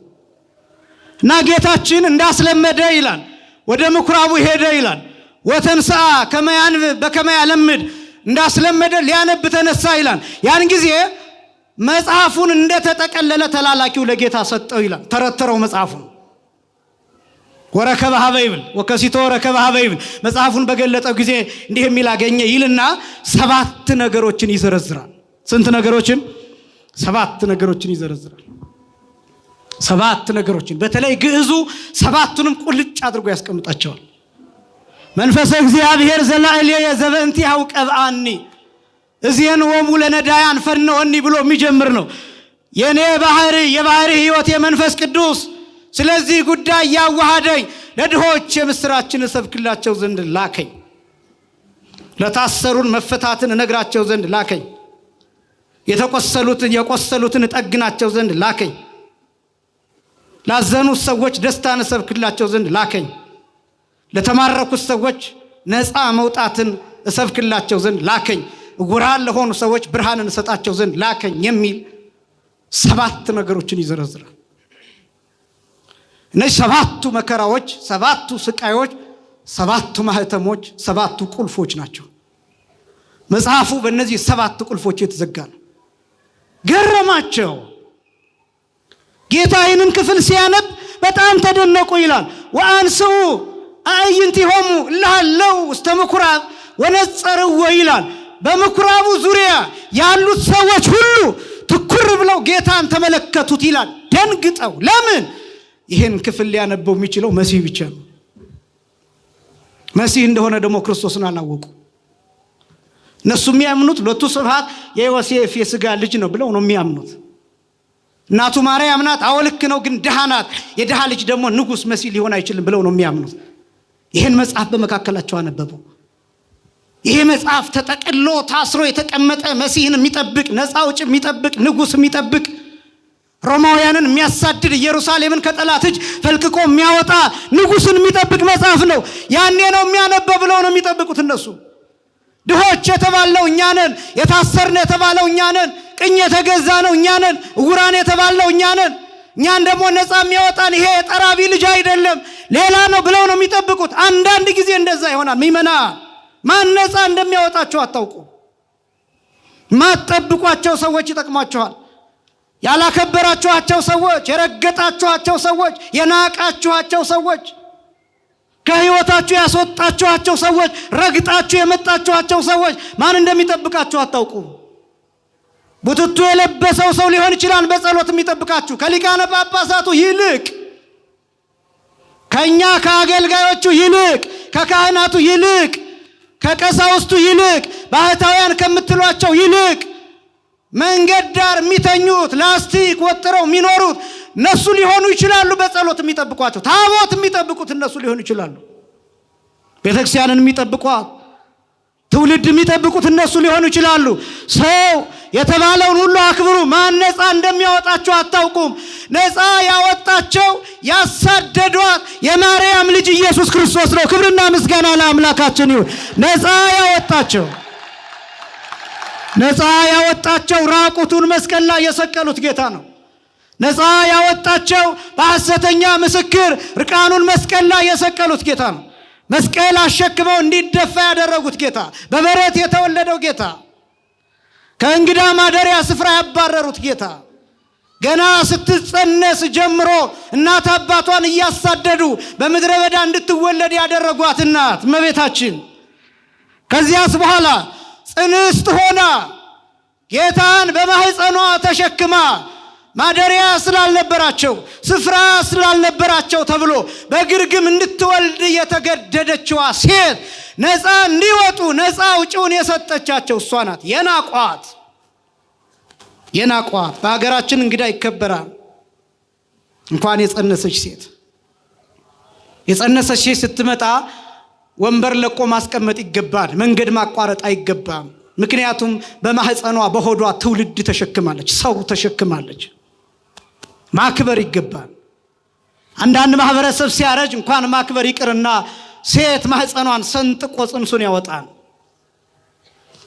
እና ጌታችን እንዳስለመደ ይላል ወደ ምኩራቡ ሄደ ይላል። ወተንሥአ ከመ ያንብብ በከመ ያለምድ፣ እንዳስለመደ ሊያነብ ተነሳ ይላል። ያን ጊዜ መጽሐፉን እንደተጠቀለለ ተላላኪው ለጌታ ሰጠው ይላል። ተረተረው መጽሐፉን። ወረከበ ኀበ ይብል ወከሲቶ ወረከበ ኀበ ይብል፣ መጽሐፉን በገለጠው ጊዜ እንዲህ የሚል አገኘ ይልና 7 ነገሮችን ይዘረዝራል። ስንት ነገሮችን? 7 ነገሮችን ይዘረዝራል። 7 ነገሮችን፣ በተለይ ግዕዙ 7ቱንም ቁልጭ አድርጎ ያስቀምጣቸዋል። መንፈሰ እግዚአብሔር ዘላዕሌየ ዘበእንቲአሁ ቀብአኒ እዜንዎሙ ለነዳያን ፈነወኒ ብሎ የሚጀምር ነው። የኔ ባህሪ የባህሪ ሕይወት የመንፈስ ቅዱስ ስለዚህ ጉዳይ ያዋሃደኝ፣ ለድሆች የምስራችን እሰብክላቸው ዘንድ ላከኝ፣ ለታሰሩን መፈታትን እነግራቸው ዘንድ ላከኝ፣ የቆሰሉትን እጠግናቸው ዘንድ ላከኝ፣ ላዘኑት ሰዎች ደስታን እሰብክላቸው ዘንድ ላከኝ፣ ለተማረኩት ሰዎች ነፃ መውጣትን እሰብክላቸው ዘንድ ላከኝ፣ ዕውራን ለሆኑ ሰዎች ብርሃንን እሰጣቸው ዘንድ ላከኝ የሚል 7 ነገሮችን ይዘረዝራል። እነዚህ 7ቱ መከራዎች፣ 7ቱ ስቃዮች፣ 7ቱ ማህተሞች፣ 7ቱ ቁልፎች ናቸው። መጽሐፉ በእነዚህ 7 ቁልፎች የተዘጋ ነው። ገረማቸው። ጌታ ይህንን ክፍል ሲያነብ በጣም ተደነቁ ይላል። ወአንስኡ አዕይንቲሆሙ እልሃለው ውስተ ምኩራብ ወነጸርዎ ይላል። በምኩራቡ ዙሪያ ያሉት ሰዎች ሁሉ ትኩር ብለው ጌታን ተመለከቱት ይላል፣ ደንግጠው። ለምን? ይህን ክፍል ሊያነበው የሚችለው መሲህ ብቻ ነው። መሲህ እንደሆነ ደግሞ ክርስቶስን አላወቁ። እነሱ የሚያምኑት ሎቱ ስብሐት የዮሴፍ የሥጋ ልጅ ነው ብለው ነው የሚያምኑት። እናቱ ማርያም ናት፣ አዎ ልክ ነው፣ ግን ድሃ ናት። የድሃ ልጅ ደግሞ ንጉሥ መሲህ ሊሆን አይችልም ብለው ነው የሚያምኑት። ይህን መጽሐፍ በመካከላቸው አነበበው። ይሄ መጽሐፍ ተጠቅሎ ታስሮ የተቀመጠ መሲህን የሚጠብቅ ነፃ አውጪ የሚጠብቅ ንጉሥ የሚጠብቅ ሮማውያንን የሚያሳድድ ኢየሩሳሌምን ከጠላት እጅ ፈልቅቆ የሚያወጣ ንጉሥን የሚጠብቅ መጽሐፍ ነው። ያኔ ነው የሚያነበው ብለው ነው የሚጠብቁት እነሱ። ድሆች የተባለው እኛ ነን፣ የታሰርነ የተባለው እኛ ነን፣ ቅኝ የተገዛ ነው እኛ ነን፣ ዕውራን የተባለው እኛ ነን። እኛን ደግሞ ነፃ የሚያወጣን ይሄ የጠራቢ ልጅ አይደለም ሌላ ነው ብለው ነው የሚጠብቁት። አንዳንድ ጊዜ እንደዛ ይሆናል። ሚመና ማን ነፃ እንደሚያወጣቸው አታውቁ። ማትጠብቋቸው ሰዎች ይጠቅሟቸዋል። ያላከበራችኋቸው ሰዎች፣ የረገጣችኋቸው ሰዎች፣ የናቃችኋቸው ሰዎች፣ ከህይወታችሁ ያስወጣችኋቸው ሰዎች፣ ረግጣችሁ የመጣችኋቸው ሰዎች ማን እንደሚጠብቃችሁ አታውቁ። ቡትቱ የለበሰው ሰው ሊሆን ይችላል በጸሎት የሚጠብቃችሁ ከሊቃነ ጳጳሳቱ ይልቅ፣ ከኛ ከአገልጋዮቹ ይልቅ፣ ከካህናቱ ይልቅ፣ ከቀሳውስቱ ይልቅ፣ ባህታውያን ከምትሏቸው ይልቅ መንገድ ዳር የሚተኙት ላስቲክ ወጥረው የሚኖሩት እነሱ ሊሆኑ ይችላሉ። በጸሎት የሚጠብቋቸው ታቦት የሚጠብቁት እነሱ ሊሆኑ ይችላሉ። ቤተክርስቲያንን የሚጠብቋት ትውልድ የሚጠብቁት እነሱ ሊሆኑ ይችላሉ። ሰው የተባለውን ሁሉ አክብሩ። ማን ነፃ እንደሚያወጣቸው አታውቁም። ነፃ ያወጣቸው ያሳደዷት የማርያም ልጅ ኢየሱስ ክርስቶስ ነው። ክብርና ምስጋና ለአምላካችን ይሁን። ነፃ ያወጣቸው ራቁቱን መስቀል ላይ የሰቀሉት ጌታ ነው። ነፃ ያወጣቸው በሐሰተኛ ምስክር ርቃኑን መስቀል ላይ የሰቀሉት ጌታ ነው። መስቀል አሸክመው እንዲደፋ ያደረጉት ጌታ፣ በበረት የተወለደው ጌታ፣ ከእንግዳ ማደሪያ ስፍራ ያባረሩት ጌታ፣ ገና ስትጸነስ ጀምሮ እናት አባቷን እያሳደዱ በምድረ በዳ እንድትወለድ ያደረጓት እናት እመቤታችን፣ ከዚያስ በኋላ ጽንስት ሆና ጌታን በማህፀኗ ተሸክማ ማደሪያ ስላልነበራቸው ስፍራ ስላልነበራቸው ተብሎ በግርግም እንድትወልድ የተገደደችዋ ሴት ነፃ እንዲወጡ ነፃ አውጪውን የሰጠቻቸው እሷ ናት። የናቋት በሀገራችን እንግዳ ይከበራል። እንኳን የጸነሰች ሴት ስትመጣ ወንበር ለቆ ማስቀመጥ ይገባል። መንገድ ማቋረጥ አይገባም። ምክንያቱም በማህፀኗ በሆዷ ትውልድ ተሸክማለች፣ ሰው ተሸክማለች። ማክበር ይገባል። አንዳንድ ማህበረሰብ ሲያረጅ እንኳን ማክበር ይቅርና ሴት ማህፀኗን ሰንጥቆ ጽንሱን ያወጣል።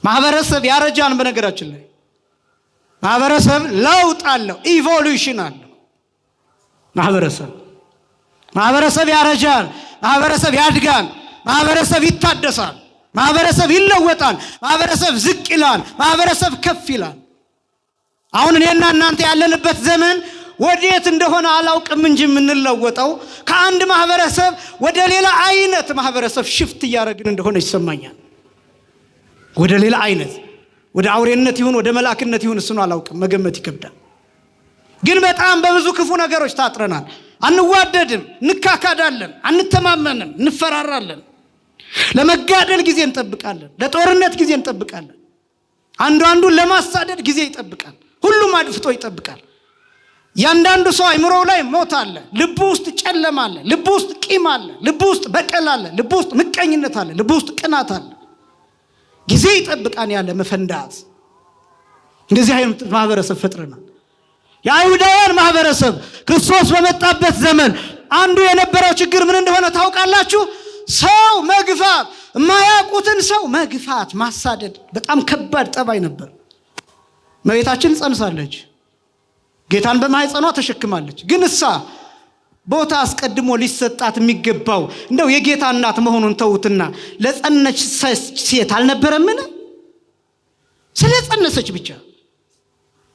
ማህበረሰብ ያረጃን። በነገራችን ላይ ማህበረሰብ ለውጥ አለው፣ ኢቮሉሽን አለው። ማህበረሰብ ያረጃል፣ ማህበረሰብ ያድጋል፣ ማህበረሰብ ይታደሳል፣ ማህበረሰብ ይለወጣል፣ ማህበረሰብ ዝቅ ይላል፣ ማህበረሰብ ከፍ ይላል። አሁን እኔና እናንተ ያለንበት ዘመን ወዴት እንደሆነ አላውቅም እንጂ የምንለወጠው ከአንድ ማህበረሰብ ወደ ሌላ አይነት ማህበረሰብ ሽፍት እያደረግን እንደሆነ ይሰማኛል። ወደ ሌላ አይነት፣ ወደ አውሬነት ይሁን ወደ መላክነት ይሁን እሱን አላውቅም፣ መገመት ይከብዳል። ግን በጣም በብዙ ክፉ ነገሮች ታጥረናል። አንዋደድም፣ እንካካዳለን፣ አንተማመንም፣ እንፈራራለን። ለመጋደል ጊዜ እንጠብቃለን፣ ለጦርነት ጊዜ እንጠብቃለን። አንዱን ለማሳደድ ጊዜ ይጠብቃል። ሁሉም አድፍጦ ይጠብቃል። ያንዳንዱ ሰው አይምሮው ላይ ሞት አለ፣ ልቡ ውስጥ ጨለማ አለ፣ ልቡ ውስጥ ቂም አለ፣ ልቡ ውስጥ በቀል አለ፣ ልቡ ውስጥ ምቀኝነት አለ፣ ልቡ ውስጥ ቅናት አለ። ጊዜ ይጠብቃን ያለ መፈንዳት። እንደዚህ አይነት ማህበረሰብ ፈጥረናል። የአይሁዳውያን ማህበረሰብ ክርስቶስ በመጣበት ዘመን አንዱ የነበረው ችግር ምን እንደሆነ ታውቃላችሁ? ሰው መግፋት፣ የማያውቁትን ሰው መግፋት፣ ማሳደድ በጣም ከባድ ጠባይ ነበር። እመቤታችን ጸንሳለች፣ ጌታን በማህፀኗ ተሸክማለች። ግን እሳ ቦታ አስቀድሞ ሊሰጣት የሚገባው እንደው የጌታ እናት መሆኑን ተውትና ለጸነች ሴት አልነበረምን? ስለጸነሰች ብቻ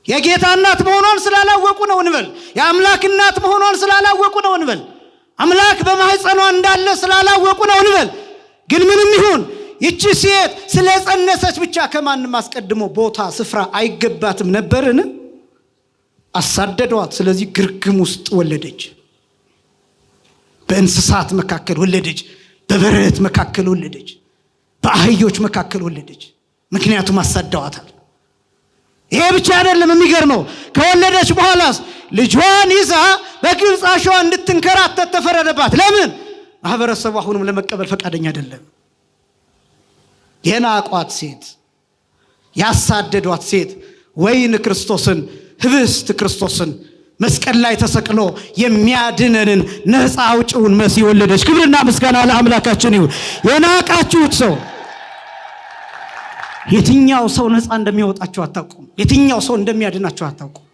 የጌታ እናት መሆኗን ስላላወቁ ነው እንበል። የአምላክ እናት መሆኗን ስላላወቁ ነው እንበል። አምላክ በማህፀኗ እንዳለ ስላላወቁ ነው እንበል። ግን ምንም ይሁን ይቺ ሴት ስለጸነሰች ብቻ ከማንም አስቀድሞ ቦታ ስፍራ አይገባትም ነበርን? አሳደዷት። ስለዚህ ግርግም ውስጥ ወለደች። በእንስሳት መካከል ወለደች። በበረት መካከል ወለደች። በአህዮች መካከል ወለደች። ምክንያቱም አሳደዋታል። ይሄ ብቻ አይደለም። የሚገርመው ከወለደች በኋላስ ልጇን ይዛ በግብፅ አሸዋ እንድትንከራተት ተፈረደባት። ለምን? ማህበረሰቡ አሁንም ለመቀበል ፈቃደኛ አይደለም። የናቋት ሴት፣ ያሳደዷት ሴት ወይን ክርስቶስን፣ ህብስት ክርስቶስን መስቀል ላይ ተሰቅሎ የሚያድነንን ነፃ አውጪውን መሲህ ወለደች። ክብርና ምስጋና ለአምላካችን ይሁን። የናቃችሁት ሰው የትኛው ሰው ነፃ እንደሚያወጣችሁ አታውቁም። የትኛው ሰው እንደሚያድናችሁ አታውቁም።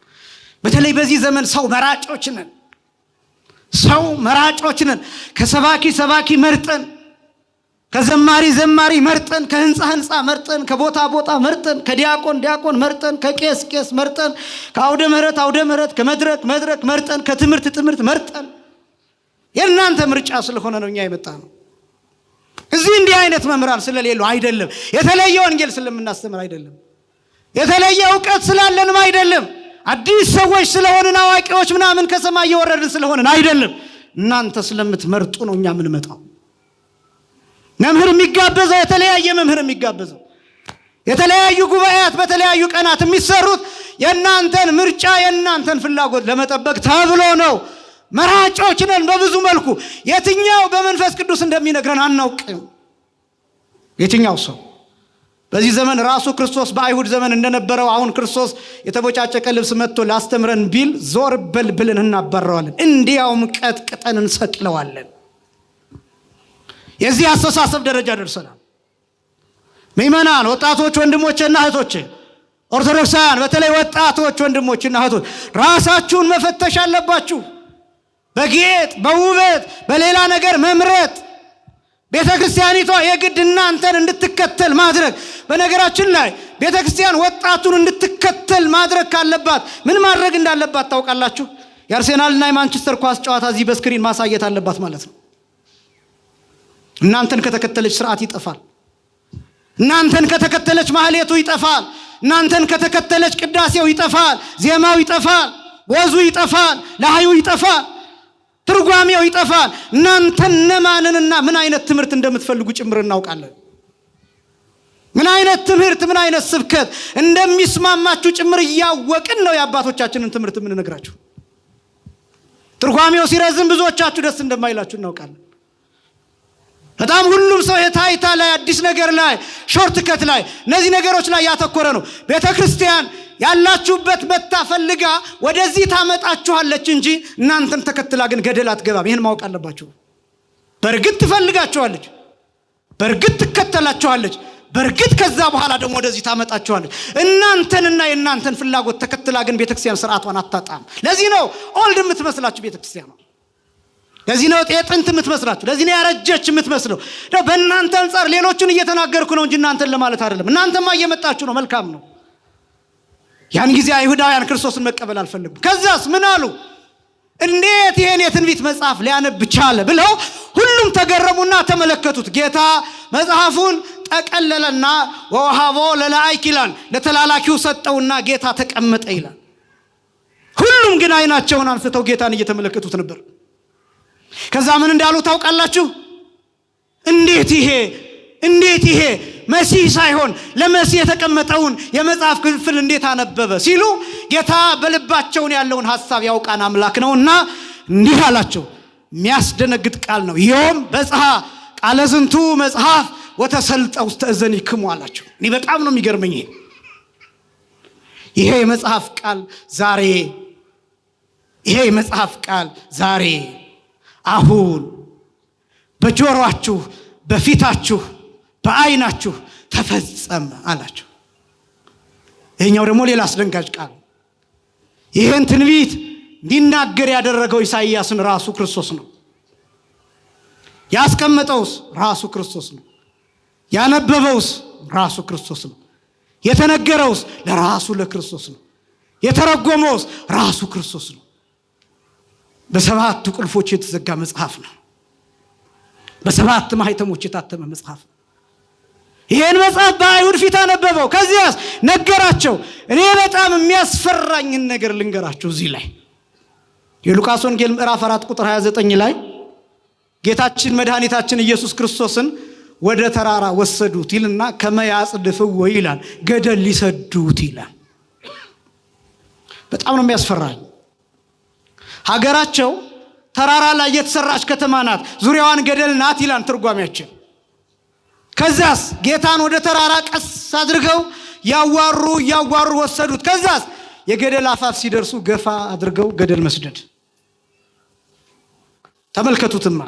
በተለይ በዚህ ዘመን ሰው መራጮች ነን። ከሰባኪ ሰባኪ መርጠን፣ ከዘማሪ ዘማሪ መርጠን፣ ከህንፃ መርጠን፣ ከቦታ መርጠን፣ ከዲያቆን መርጠን፣ ከቄስ መርጠን፣ ከአውደ ምህረት ከመድረክ መርጠን፣ ከትምህርት መርጠን። የእናንተ ምርጫ ስለሆነ ነው እኛ የመጣ ነው። እዚህ እንዲህ አይነት መምህራን ስለሌሉ አይደለም። የተለየ ወንጌል ስለምናስተምር አይደለም። የተለየ እውቀት ስላለንም አይደለም። አዲስ ሰዎች ስለሆንን አዋቂዎች ምናምን ከሰማይ እየወረድን ስለሆንን አይደለም። እናንተ ስለምትመርጡ ነው እኛ የምንመጣው። መምህር የሚጋበዘው የተለያየ መምህር የሚጋበዘው የተለያዩ ጉባኤያት በተለያዩ ቀናት የሚሰሩት የእናንተን ምርጫ የእናንተን ፍላጎት ለመጠበቅ ተብሎ ነው። መራጮች ነን በብዙ መልኩ። የትኛው በመንፈስ ቅዱስ እንደሚነግረን አናውቅም። የትኛው ሰው በዚህ ዘመን ራሱ ክርስቶስ በአይሁድ ዘመን እንደነበረው አሁን ክርስቶስ የተቦጫጨቀ ልብስ መጥቶ ላስተምረን ቢል ዞር በል ብለን እናባረዋለን። እንዲያውም ቀጥቅጠን እንሰቅለዋለን። የዚህ አስተሳሰብ ደረጃ ደርሰናል። ምእመናን፣ ወጣቶች ወንድሞችና እህቶች፣ ኦርቶዶክሳውያን በተለይ ወጣቶች ወንድሞችና እህቶች ራሳችሁን መፈተሽ አለባችሁ። በጌጥ በውበት በሌላ ነገር መምረጥ ቤተክርስቲያኒቷ የግድ እናንተን እንድትከተል ማድረግ። በነገራችን ላይ ቤተክርስቲያን ወጣቱን እንድትከተል ማድረግ ካለባት ምን ማድረግ እንዳለባት ታውቃላችሁ? የአርሴናልና የማንቸስተር ኳስ ጨዋታ እዚህ በስክሪን ማሳየት አለባት ማለት ነው። እናንተን ከተከተለች ስርዓት ይጠፋል። እናንተን ከተከተለች ማህሌቱ ይጠፋል። እናንተን ከተከተለች ቅዳሴው ይጠፋል፣ ዜማው ይጠፋል፣ ወዙ ይጠፋል፣ ለሃዩ ይጠፋል፣ ትርጓሜው ይጠፋል። እናንተን ነማንንና ምን አይነት ትምህርት እንደምትፈልጉ ጭምር እናውቃለን። ምን አይነት ትምህርት ምን አይነት ስብከት እንደሚስማማችሁ ጭምር እያወቅን ነው የአባቶቻችንን ትምህርት የምንነግራችሁ። ትርጓሜው ሲረዝም ብዙዎቻችሁ ደስ እንደማይላችሁ እናውቃለን። በጣም ሁሉም ሰው የታይታ ላይ አዲስ ነገር ላይ ሾርትከት ላይ እነዚህ ነገሮች ላይ ያተኮረ ነው። ቤተክርስቲያን ያላችሁበት መታ ፈልጋ ወደዚህ ታመጣችኋለች እንጂ እናንተን ተከትላ ግን ገደል አትገባም። ይሄን ማወቅ አለባችሁ። በርግጥ ትፈልጋችኋለች፣ በርግጥ ትከተላችኋለች፣ በርግጥ ከዛ በኋላ ደግሞ ወደዚህ ታመጣችኋለች። እናንተንና የእናንተን ፍላጎት ተከትላ ግን ቤተክርስቲያን ስርዓቷን አታጣም። ለዚህ ነው ኦልድ የምትመስላችሁ ቤተክርስቲያን ነው። ለዚህ ነው የጥንት የምትመስላችሁ። ለዚህ ነው ያረጀች የምትመስለው። በእናንተ አንጻር ሌሎችን እየተናገርኩ ነው እንጂ እናንተን ለማለት አይደለም። እናንተማ እየመጣችሁ ነው፣ መልካም ነው። ያን ጊዜ አይሁዳውያን ክርስቶስን መቀበል አልፈለጉም። ከዛስ ምን አሉ? እንዴት ይሄን የትንቢት መጽሐፍ ሊያነብ ቻለ ብለው ሁሉም ተገረሙና ተመለከቱት። ጌታ መጽሐፉን ጠቀለለና ወሃቦ ለላይክ ይላል፣ ለተላላኪው ሰጠውና ጌታ ተቀመጠ ይላል። ሁሉም ግን አይናቸውን አንስተው ጌታን እየተመለከቱት ነበር። ከዛ ምን እንዳሉ ታውቃላችሁ? እንዴት ይሄ መሲህ ሳይሆን ለመሲህ የተቀመጠውን የመጽሐፍ ክፍል እንዴት አነበበ ሲሉ ጌታ በልባቸውን ያለውን ሐሳብ ያውቃን አምላክ ነውና እንዲህ አላቸው። የሚያስደነግጥ ቃል ነው። ዮም በጽሐ ቃለ ዝንቱ መጽሐፍ ወተሰልጠ ውስተ እዘኒክሙ አላቸው። እኔ በጣም ነው የሚገርመኝ ይሄ የመጽሐፍ ቃል ዛሬ አሁን በጆሮአችሁ በፊታችሁ በአይናችሁ ተፈጸመ አላቸው። ይሄኛው ደግሞ ሌላ አስደንጋጭ ቃል። ይሄን ትንቢት እንዲናገር ያደረገው ኢሳይያስን ራሱ ክርስቶስ ነው። ያስቀመጠውስ ራሱ ክርስቶስ ነው። ያነበበውስ ራሱ ክርስቶስ ነው። የተነገረውስ ለራሱ ለክርስቶስ ነው። የተረጎመውስ ራሱ ክርስቶስ ነው። በሰባት ቁልፎች የተዘጋ መጽሐፍ ነው። በሰባት ማህተሞች የታተመ መጽሐፍ ነው። ይሄን መጽሐፍ በአይሁድ ፊት አነበበው። ከዚያስ ነገራቸው። እኔ በጣም የሚያስፈራኝን ነገር ልንገራችሁ። እዚህ ላይ የሉቃስ ወንጌል ምዕራፍ 4 ቁጥር 29 ላይ ጌታችን መድኃኒታችን ኢየሱስ ክርስቶስን ወደ ተራራ ወሰዱት ይልና ከመያጽድፍዎ ይላል፣ ገደል ሊሰዱት ይላል። በጣም ነው የሚያስፈራኝ። ሀገራቸው ተራራ ላይ የተሰራች ከተማ ናት፣ ዙሪያዋን ገደል ናት ይላል ትርጓሜያችን። ከዛስ ጌታን ወደ ተራራ ቀስ አድርገው ያዋሩ ወሰዱት። ከዛስ የገደል አፋፍ ሲደርሱ ገፋ አድርገው ገደል መስደድ። ተመልከቱትማ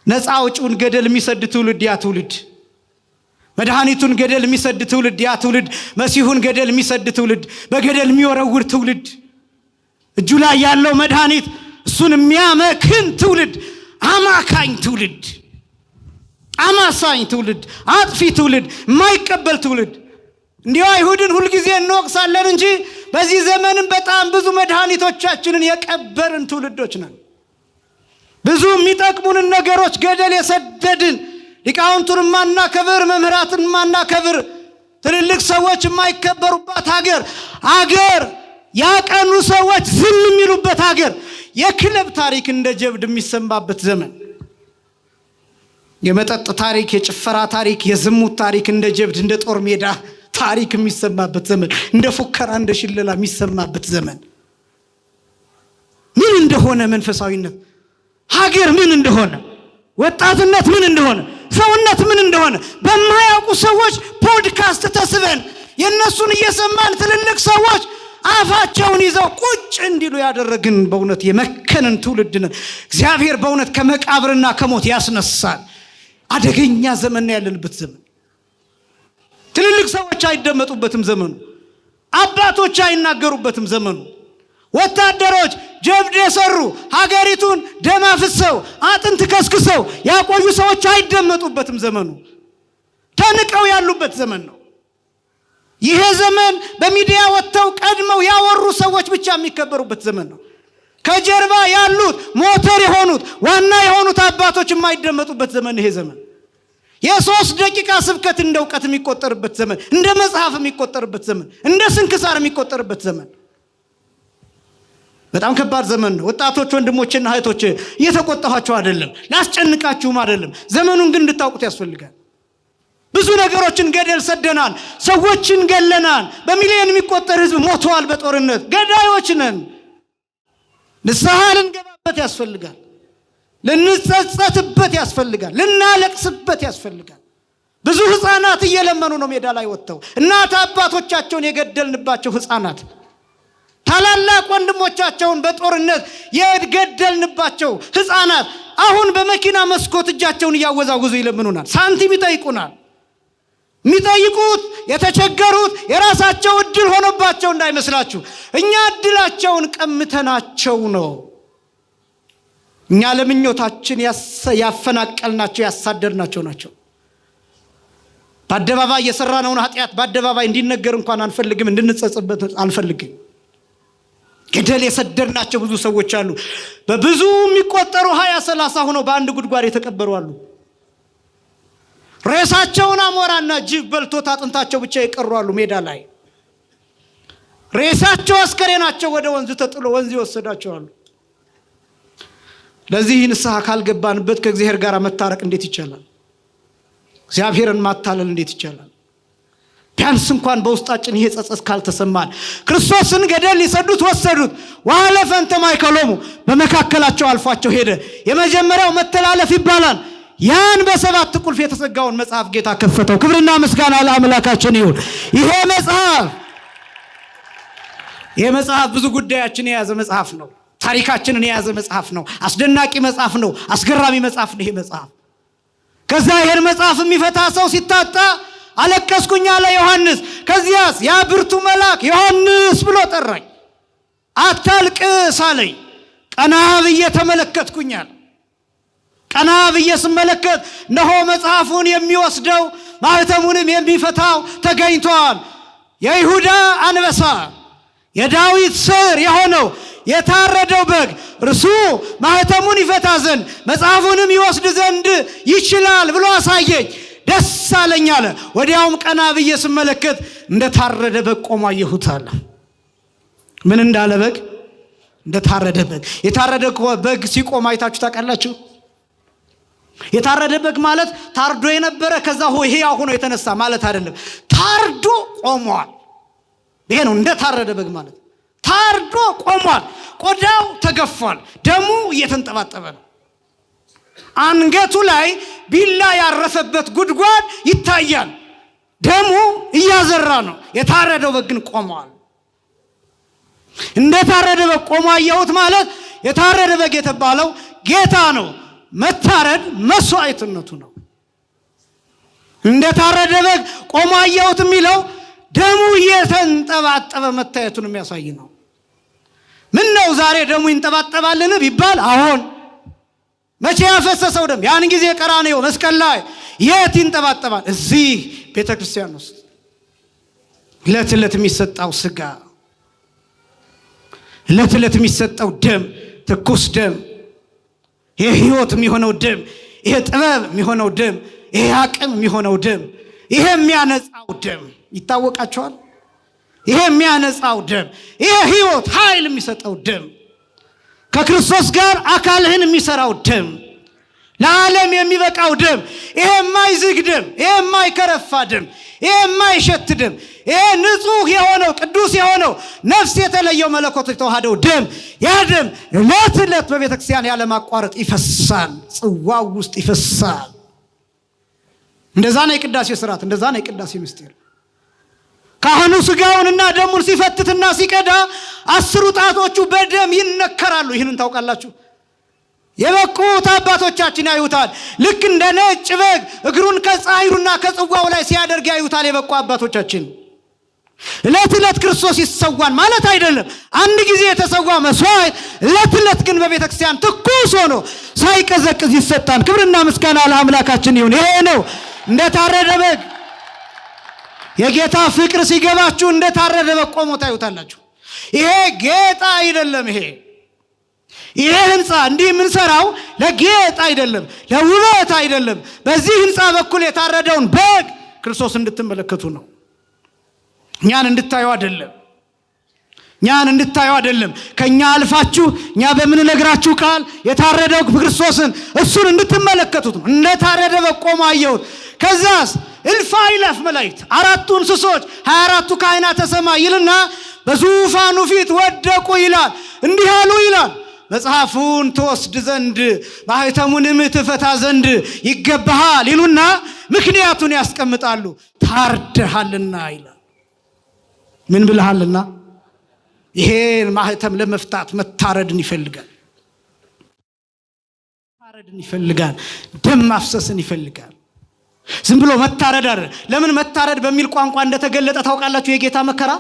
ነፃ አውጪውን ገደል የሚሰድ ትውልድ ያ ትውልድ፣ መድኃኒቱን ገደል የሚሰድ ትውልድ ያ ትውልድ፣ መሲሁን ገደል የሚሰድ ትውልድ፣ በገደል የሚወረውር ትውልድ፣ እጁ ላይ ያለው መድኃኒት እሱን የሚያመክን ትውልድ፣ አማካኝ ትውልድ፣ አማሳኝ ትውልድ፣ አጥፊ ትውልድ፣ የማይቀበል ትውልድ። እንዲሁ አይሁድን ሁልጊዜ እንወቅሳለን እንጂ በዚህ ዘመንም በጣም ብዙ መድኃኒቶቻችንን የቀበርን ትውልዶች ነን። ብዙ የሚጠቅሙንን ነገሮች ገደል የሰደድን፣ ሊቃውንቱን ማናከብር፣ መምህራትን ማናከብር፣ ትልልቅ ሰዎች የማይከበሩባት ሀገር፣ ያቀኑ ሰዎች ዝም የሚሉበት ሀገር፣ የክለብ ታሪክ እንደ ጀብድ የሚሰማበት ዘመን፣ የመጠጥ ታሪክ፣ የጭፈራ ታሪክ፣ የዝሙት ታሪክ እንደ ጀብድ እንደ ጦር ሜዳ ታሪክ የሚሰማበት ዘመን፣ እንደ ፉከራ እንደ ሽለላ የሚሰማበት ዘመን። ምን እንደሆነ መንፈሳዊነት፣ ሀገር ምን እንደሆነ፣ ወጣትነት ምን እንደሆነ፣ ሰውነት ምን እንደሆነ በማያውቁ ሰዎች ፖድካስት ተስበን የነሱን እየሰማን ትልልቅ ሰዎች አፋቸውን ይዘው ቁጭ እንዲሉ ያደረግን በእውነት የመከንን ትውልድ ነን። እግዚአብሔር በእውነት ከመቃብርና ከሞት ያስነሳል። አደገኛ ዘመን ያለንበት ዘመን። ትልልቅ ሰዎች አይደመጡበትም ዘመኑ። አባቶች አይናገሩበትም ዘመኑ። ወታደሮች ጀብድ የሰሩ ሀገሪቱን ደም አፍሰው አጥንት ከስክሰው ያቆዩ ሰዎች አይደመጡበትም ዘመኑ። ተንቀው ያሉበት ዘመን ነው። ይሄ ዘመን በሚዲያ ወጥተው ቀድመው ያወሩ ሰዎች ብቻ የሚከበሩበት ዘመን ነው። ከጀርባ ያሉት ሞተር የሆኑት ዋና የሆኑት አባቶች የማይደመጡበት ዘመን ይሄ ዘመን። የ3 ደቂቃ ስብከት እንደ ዕውቀት የሚቆጠርበት ዘመን፣ እንደ መጽሐፍ የሚቆጠርበት ዘመን፣ እንደ ስንክሳር የሚቆጠርበት ዘመን። በጣም ከባድ ዘመን ነው። ወጣቶች ወንድሞችና እህቶች እየተቆጣኋቸው አይደለም፣ ላስጨንቃችሁም አይደለም። ዘመኑን ግን እንድታውቁት ያስፈልጋል። ብዙ ነገሮችን ገደል ሰደናል፣ ሰዎችን ገለናል። በሚሊዮን የሚቆጠር ህዝብ ሞቷል በጦርነት። ገዳዮች ነን። ንስሐ ልንገባበት ያስፈልጋል፣ ልንጸጸትበት ያስፈልጋል፣ ልናለቅስበት ያስፈልጋል። ብዙ ህፃናት እየለመኑ ነው ሜዳ ላይ ወጥተው። እናት አባቶቻቸውን የገደልንባቸው ህፃናት፣ ታላላቅ ወንድሞቻቸውን በጦርነት የገደልንባቸው ህፃናት አሁን በመኪና መስኮት እጃቸውን እያወዛወዙ ይለምኑናል፣ ሳንቲም ይጠይቁናል። የሚጠይቁት የተቸገሩት የራሳቸው እድል ሆኖባቸው እንዳይመስላችሁ፣ እኛ እድላቸውን ቀምተናቸው ነው። እኛ ለምኞታችን ያፈናቀልናቸው ያሳደድናቸው ናቸው። በአደባባይ የሰራነውን ኃጢአት በአደባባይ እንዲነገር እንኳን አንፈልግም፣ እንድንጸጸትበት አንፈልግም። ገደል የሰደድናቸው ብዙ ሰዎች አሉ። በብዙ የሚቆጠሩ 20-30 ሆነው በአንድ ጉድጓድ የተቀበሩ አሉ። ሬሳቸውን አሞራና ጅብ በልቶት አጥንታቸው ብቻ የቀሩ አሉ ሜዳ ላይ። ሬሳቸው አስከሬናቸው ወደ ወንዝ ተጥሎ ወንዝ ይወሰዳቸው አሉ። ለዚህ ንስሐ ካልገባንበት ከእግዚአብሔር ጋር መታረቅ እንዴት ይቻላል? እግዚአብሔርን ማታለል እንዴት ይቻላል? ቢያንስ እንኳን በውስጣችን ይሄ ጸጸት ካልተሰማን። ክርስቶስን ገደል ሊሰዱት ወሰዱት። ወሐለፈ እንተ ማእከሎሙ፣ በመካከላቸው አልፏቸው ሄደ። የመጀመሪያው መተላለፍ ይባላል። ያን በ7 ቁልፍ የተዘጋውን መጽሐፍ ጌታ ከፈተው። ክብርና ምስጋና ለአምላካችን ይሁን። ይሄ መጽሐፍ ብዙ ጉዳያችን የያዘ መጽሐፍ ነው። ታሪካችንን የያዘ መጽሐፍ ነው። አስደናቂ መጽሐፍ ነው። አስገራሚ መጽሐፍ ነው ይሄ መጽሐፍ። ከዛ ይሄን መጽሐፍ የሚፈታ ሰው ሲታጣ አለቀስኩኝ አለ ዮሐንስ። ከዚያስ ያ ብርቱ መልአክ ዮሐንስ ብሎ ጠራኝ። አታልቅስ አለኝ። ቀና ብዬ ተመለከትኩኛል። ቀና ብዬ ስመለከት እነሆ መጽሐፉን የሚወስደው ማህተሙንም የሚፈታው ተገኝቷል። የይሁዳ አንበሳ የዳዊት ስር የሆነው የታረደው በግ እርሱ ማህተሙን ይፈታ ዘንድ መጽሐፉንም ይወስድ ዘንድ ይችላል ብሎ አሳየኝ። ደስ አለኝ አለ። ወዲያውም ቀና ብዬ ስመለከት እንደታረደ በግ ቆሞ አየሁት አለ። ምን እንዳለ በግ? እንደታረደ በግ። የታረደ በግ ሲቆም አይታችሁ ታውቃላችሁ? የታረደ በግ ማለት ታርዶ የነበረ ከዛ ሕያው ሆኖ የተነሳ ማለት አይደለም። ታርዶ ቆሟል። ይሄ ነው እንደታረደ በግ ማለት። ታርዶ ቆሟል። ቆዳው ተገፏል። ደሙ እየተንጠባጠበ ነው። አንገቱ ላይ ቢላ ያረፈበት ጉድጓድ ይታያል። ደሙ እያዘራ ነው። የታረደው በግ ግን ቆሟል። እንደታረደ በግ ቆሞ አየሁት ማለት የታረደ በግ የተባለው ጌታ ነው። መታረድ መስዋዕትነቱ ነው። እንደታረደ በግ ቆሞ አየሁት የሚለው ደሙ እየተንጠባጠበ መታየቱን የሚያሳይ ነው። ምን ነው ዛሬ ደሙ ይንጠባጠባልን ቢባል አሁን መቼ ያፈሰሰው ደም? ያን ጊዜ ቀራንዮ መስቀል ላይ። የት ይንጠባጠባል? እዚህ ቤተ ክርስቲያን ውስጥ ዕለት ዕለት የሚሰጣው ስጋ፣ ዕለት ዕለት የሚሰጠው ደም፣ ትኩስ ደም፣ ይሄ ሕይወት የሚሆነው ደም፣ ይሄ ጥበብ የሚሆነው ደም፣ ይሄ አቅም የሚሆነው ደም፣ ይሄ የሚያነጻው ደም ይታወቃቸዋል። ይሄ የሚያነጻው ደም፣ ይሄ ሕይወት ኃይል የሚሰጠው ደም፣ ከክርስቶስ ጋር አካልህን የሚሰራው ደም፣ ለዓለም የሚበቃው ደም፣ ይሄ የማይዝግ ደም፣ ይሄ የማይከረፋ ደም፣ ይሄ የማይሸት ደም፣ ይሄ ንጹህ የሆነው ቅዱስ የሆነው ነፍስ የተለየው መለኮት የተዋሃደው ደም፣ ያ ደም ዕለት ዕለት በቤተ ክርስቲያን ያለማቋረጥ ይፈሳል፣ ጽዋው ውስጥ ይፈሳል። እንደዛ ነው የቅዳሴ ስርዓት፣ እንደዛ ነው የቅዳሴ ምስጢር። ካህኑ ስጋውንና ደሙን ሲፈትትና ሲቀዳ 10 ጣቶቹ በደም ይነከራሉ። ይህንን ታውቃላችሁ? የበቁት አባቶቻችን ያዩታል። ልክ እንደ ነጭ በግ እግሩን ከጻይሩና ከጽዋው ላይ ሲያደርግ ያዩታል የበቁ አባቶቻችን። ዕለት ዕለት ክርስቶስ ይሰዋን ማለት አይደለም። አንድ ጊዜ የተሰዋው መስዋዕት ዕለት ዕለት ግን በቤተ ክርስቲያን ትኩስ ሆኖ ሳይቀዘቅዝ ይሰጣል። ክብርና ምስጋና ለአምላካችን ይሁን። ይሄ ነው እንደታረደ በግ። የጌታ ፍቅር ሲገባችሁ እንደታረደ በግ ቆሞ ታዩታላችሁ። ይሄ ጌጥ አይደለም። ይሄ ህንፃ እንዲህ የምንሰራው ለጌጥ አይደለም፣ ለውበት አይደለም። በዚህ ህንፃ በኩል የታረደውን በግ ክርስቶስ እንድትመለከቱ ነው። እኛን እንድታዩ አይደለም። እኛን እንድታዩ አይደለም። ከኛ አልፋችሁ እኛ በምንነግራችሁ ቃል የታረደው ክርስቶስን እሱን እንድትመለከቱት ነው። እንደታረደ በግ ቆሞ አየሁት። ከዛስ እልፍ አእላፍ መላእክት፣ 4 እንስሶች፣ 24 ካህናተ ሰማይ ይልና በዙፋኑ ፊት ወደቁ ይላል። እንዲህ አሉ ይላል፣ መጽሐፉን ትወስድ ዘንድ ማኅተሙንም ትፈታ ዘንድ ይገባሃል ይሉና ምክንያቱን ያስቀምጣሉ። ታርደሃልና ይላል። ምን ብለሃልና? ይሄን ማኅተም ለመፍታት መታረድን ይፈልጋል። መታረድን ይፈልጋል። ደም ማፍሰስን ይፈልጋል። ዝም ብሎ መታረድ አይደለም። ለምን መታረድ በሚል ቋንቋ እንደተገለጠ ታውቃላችሁ? የጌታ መከራ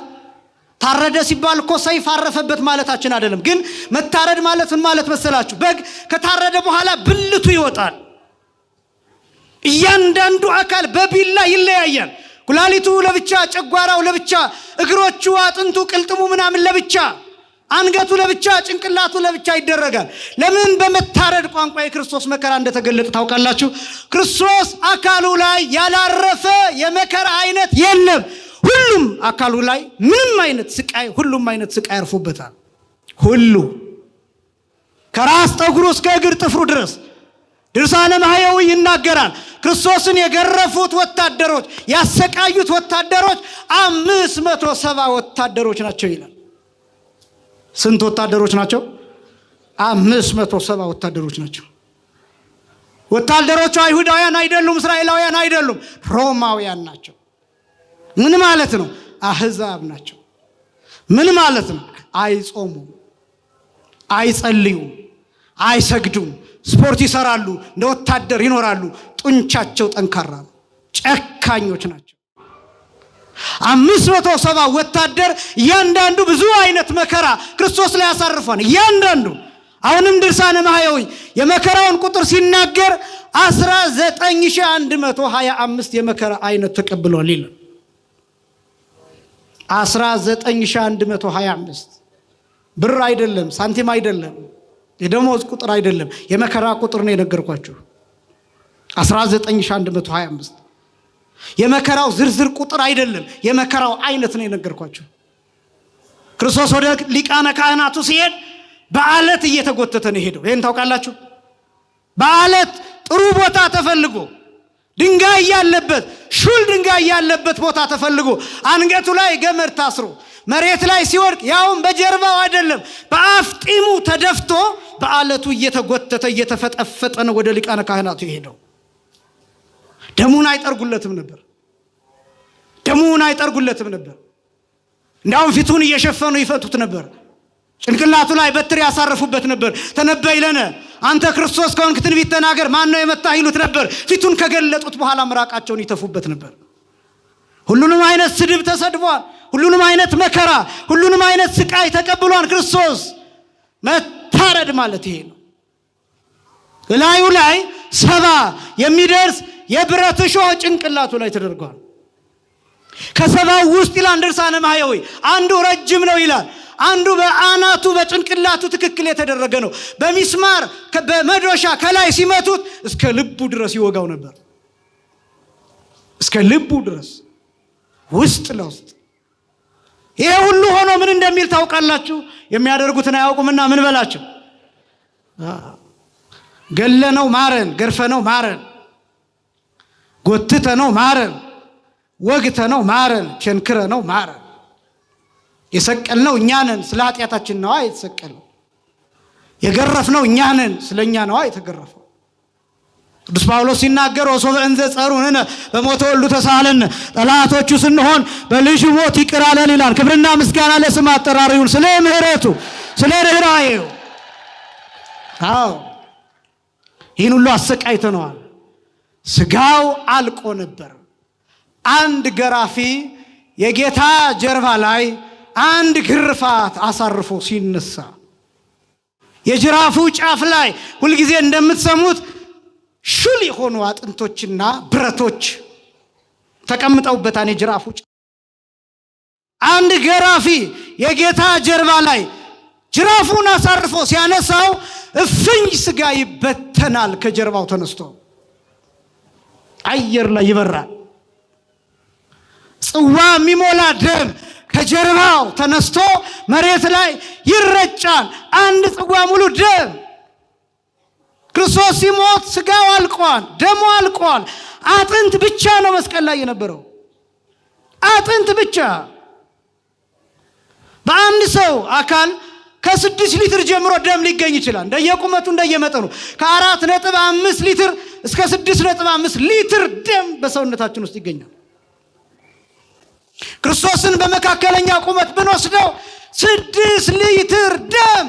ታረደ ሲባል እኮ ሰይፍ አረፈበት ማለታችን አይደለም። ግን መታረድ ማለት ምን ማለት መሰላችሁ? በግ ከታረደ በኋላ ብልቱ ይወጣል። እያንዳንዱ አካል በቢላ ይለያያል። ኩላሊቱ ለብቻ፣ ጨጓራው ለብቻ፣ እግሮቹ፣ አጥንቱ፣ ቅልጥሙ ምናምን ለብቻ፣ አንገቱ ለብቻ፣ ጭንቅላቱ ለብቻ ይደረጋል። ለምን? በመታረድ ቋንቋ የክርስቶስ መከራ እንደተገለጠ ታውቃላችሁ? ክርስቶስ አካሉ ላይ ያላረፈ የመከራ አይነት የለም። ሁሉም አካሉ ላይ ምንም አይነት ስቃይ፣ ሁሉም አይነት ስቃይ አርፎበታል። ሁሉ ከራስ ጠጉሩ እስከ እግር ጥፍሩ ድረስ ድርሳነ ማህየዊ ይናገራል። ክርስቶስን የገረፉት ወታደሮች፣ ያሰቃዩት ወታደሮች 570 ወታደሮች ናቸው ይላል። ስንት ወታደሮች ናቸው? 570 ወታደሮች ናቸው። ወታደሮቹ አይሁዳውያን አይደሉም፣ እስራኤላውያን አይደሉም፣ ሮማውያን ናቸው። ምን ማለት ነው? አህዛብ ናቸው። ምን ማለት ነው? አይጾሙም፣ አይጸልዩም፣ አይሰግዱም፣ ስፖርት ይሰራሉ፣ እንደ ወታደር ይኖራሉ። ጡንቻቸው ጠንካራ ነው። ጨካኞች ናቸው። 570 ወታደር እያንዳንዱ ብዙ አይነት መከራ ክርስቶስ ላይ ያሳርፏል። እያንዳንዱ አሁንም ድርሳነ ማህየዊ የመከራውን ቁጥር ሲናገር 19125 የመከራ አይነት ተቀብሏል ይላል። 19125 ብር አይደለም፣ ሳንቲም አይደለም፣ የደሞዝ ቁጥር አይደለም፣ የመከራ ቁጥር ነው የነገርኳችሁ። 19125 የመከራው ዝርዝር ቁጥር አይደለም፣ የመከራው አይነት ነው የነገርኳችሁ። ክርስቶስ ወደ ሊቃነ ካህናቱ ሲሄድ በአለት እየተጎተተ ነው ሄደው። ይሄን ታውቃላችሁ። በአለት ጥሩ ቦታ ተፈልጎ ድንጋይ ያለበት ሹል ድንጋይ ያለበት ቦታ ተፈልጎ አንገቱ ላይ ገመድ ታስሮ መሬት ላይ ሲወድቅ ያውም በጀርባው አይደለም በአፍጢሙ ተደፍቶ በአለቱ እየተጎተተ እየተፈጠፈጠ ነው ወደ ሊቃነ ካህናቱ የሄደው። ደሙን አይጠርጉለትም ነበር። ደሙን አይጠርጉለትም ነበር። እንዳውም ፊቱን እየሸፈኑ ይፈቱት ነበር። ጭንቅላቱ ላይ በትር ያሳረፉበት ነበር። ተነበይ ለነ አንተ ክርስቶስ ከሆንክ ትንቢት ተናገር፣ ማን ነው የመታህ ይሉት ነበር። ፊቱን ከገለጡት በኋላ ምራቃቸውን ይተፉበት ነበር። ሁሉንም አይነት ስድብ ተሰድቧል። ሁሉንም አይነት መከራ፣ ሁሉንም አይነት ስቃይ ተቀብሏል ክርስቶስ። መታረድ ማለት ይሄ ነው። ላዩ ላይ 70 የሚደርስ የብረት እሾህ ጭንቅላቱ ላይ ተደርጓል። ከ70 ውስጥ ይላል ድርሳነ ማህየዊ አንዱ ረጅም ነው ይላል፣ አንዱ በአናቱ በጭንቅላቱ ትክክል የተደረገ ነው። በሚስማር በመዶሻ ከላይ ሲመቱት እስከ ልቡ ድረስ ይወጋው ነበር። እስከ ልቡ ድረስ ውስጥ ለውስጥ። ይሄ ሁሉ ሆኖ ምን እንደሚል ታውቃላችሁ? የሚያደርጉትን አያውቁምና ምን በላቸው። ገለነው ማረን፣ ገርፈነው ማረን፣ ጎትተነው ማረን፣ ወግተነው ማረን፣ ቸንክረነው ማረን። የሰቀልነው እኛ ነን፣ ስለ ኃጢአታችን ነዋ የተሰቀልነው። የገረፍነው እኛ ነን፣ ስለኛ ነዋ የተገረፈው። ቅዱስ ጳውሎስ ሲናገር ወሶበ እንዘ ጸሩንነ በሞተ ወልዱ ተሳለን፣ ጠላቶቹ ስንሆን በልጁ ሞት ይቅር አለን ይላል። ክብርና ምስጋና ለስም አጠራሩ ይሁን፣ ስለ ምሕረቱ ስለ ርኅራኄው። አዎ ይህን ሁሉ አሰቃይተነዋል። ስጋው አልቆ ነበር። አንድ ገራፊ የጌታ ጀርባ ላይ አንድ ግርፋት አሳርፎ ሲነሳ የጅራፉ ጫፍ ላይ ሁልጊዜ እንደምትሰሙት ሹል የሆኑ አጥንቶችና ብረቶች ተቀምጠውበታል። የጅራፉ አንድ ገራፊ የጌታ ጀርባ ላይ ጅራፉን አሳርፎ ሲያነሳው እፍኝ ስጋ ይበተናል። ከጀርባው ተነስቶ አየር ላይ ይበራል። ጽዋ የሚሞላ ደም ከጀርባው ተነስቶ መሬት ላይ ይረጫል። አንድ ጽዋ ሙሉ ደም። ክርስቶስ ሲሞት ስጋው አልቋል፣ ደሙ አልቋል። አጥንት ብቻ ነው መስቀል ላይ የነበረው። አጥንት ብቻ። በአንድ ሰው አካል ከ6 ሊትር ጀምሮ ደም ሊገኝ ይችላል፣ እንደየቁመቱ እንደየመጠኑ። ከ4.5 ሊትር እስከ 6.5 ሊትር ደም በሰውነታችን ውስጥ ይገኛል። ክርስቶስን በመካከለኛ ቁመት ብንወስደው 6 ሊትር ደም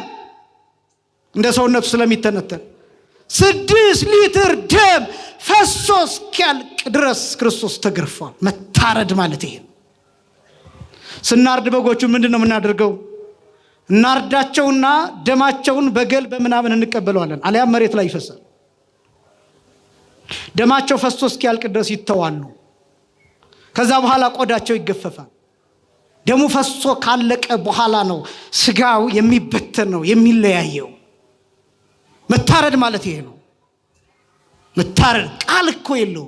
እንደ ሰውነቱ ስለሚተነተን 6 ሊትር ደም ፈሶ እስኪያልቅ ድረስ ክርስቶስ ተገርፏል። መታረድ ማለት ይሄ። ስናርድ በጎቹ ምንድን ነው የምናደርገው? እናርዳቸውና ደማቸውን በገል በምናምን እንቀበለዋለን፣ አሊያም መሬት ላይ ይፈሳል። ደማቸው ፈሶ እስኪያልቅ ድረስ ይተዋሉ። ከዛ በኋላ ቆዳቸው ይገፈፋል። ደሙ ፈሶ ካለቀ በኋላ ነው ስጋው የሚበተን ነው የሚለያየው። መታረድ ማለት ይሄ ነው። መታረድ ቃል እኮ የለው፣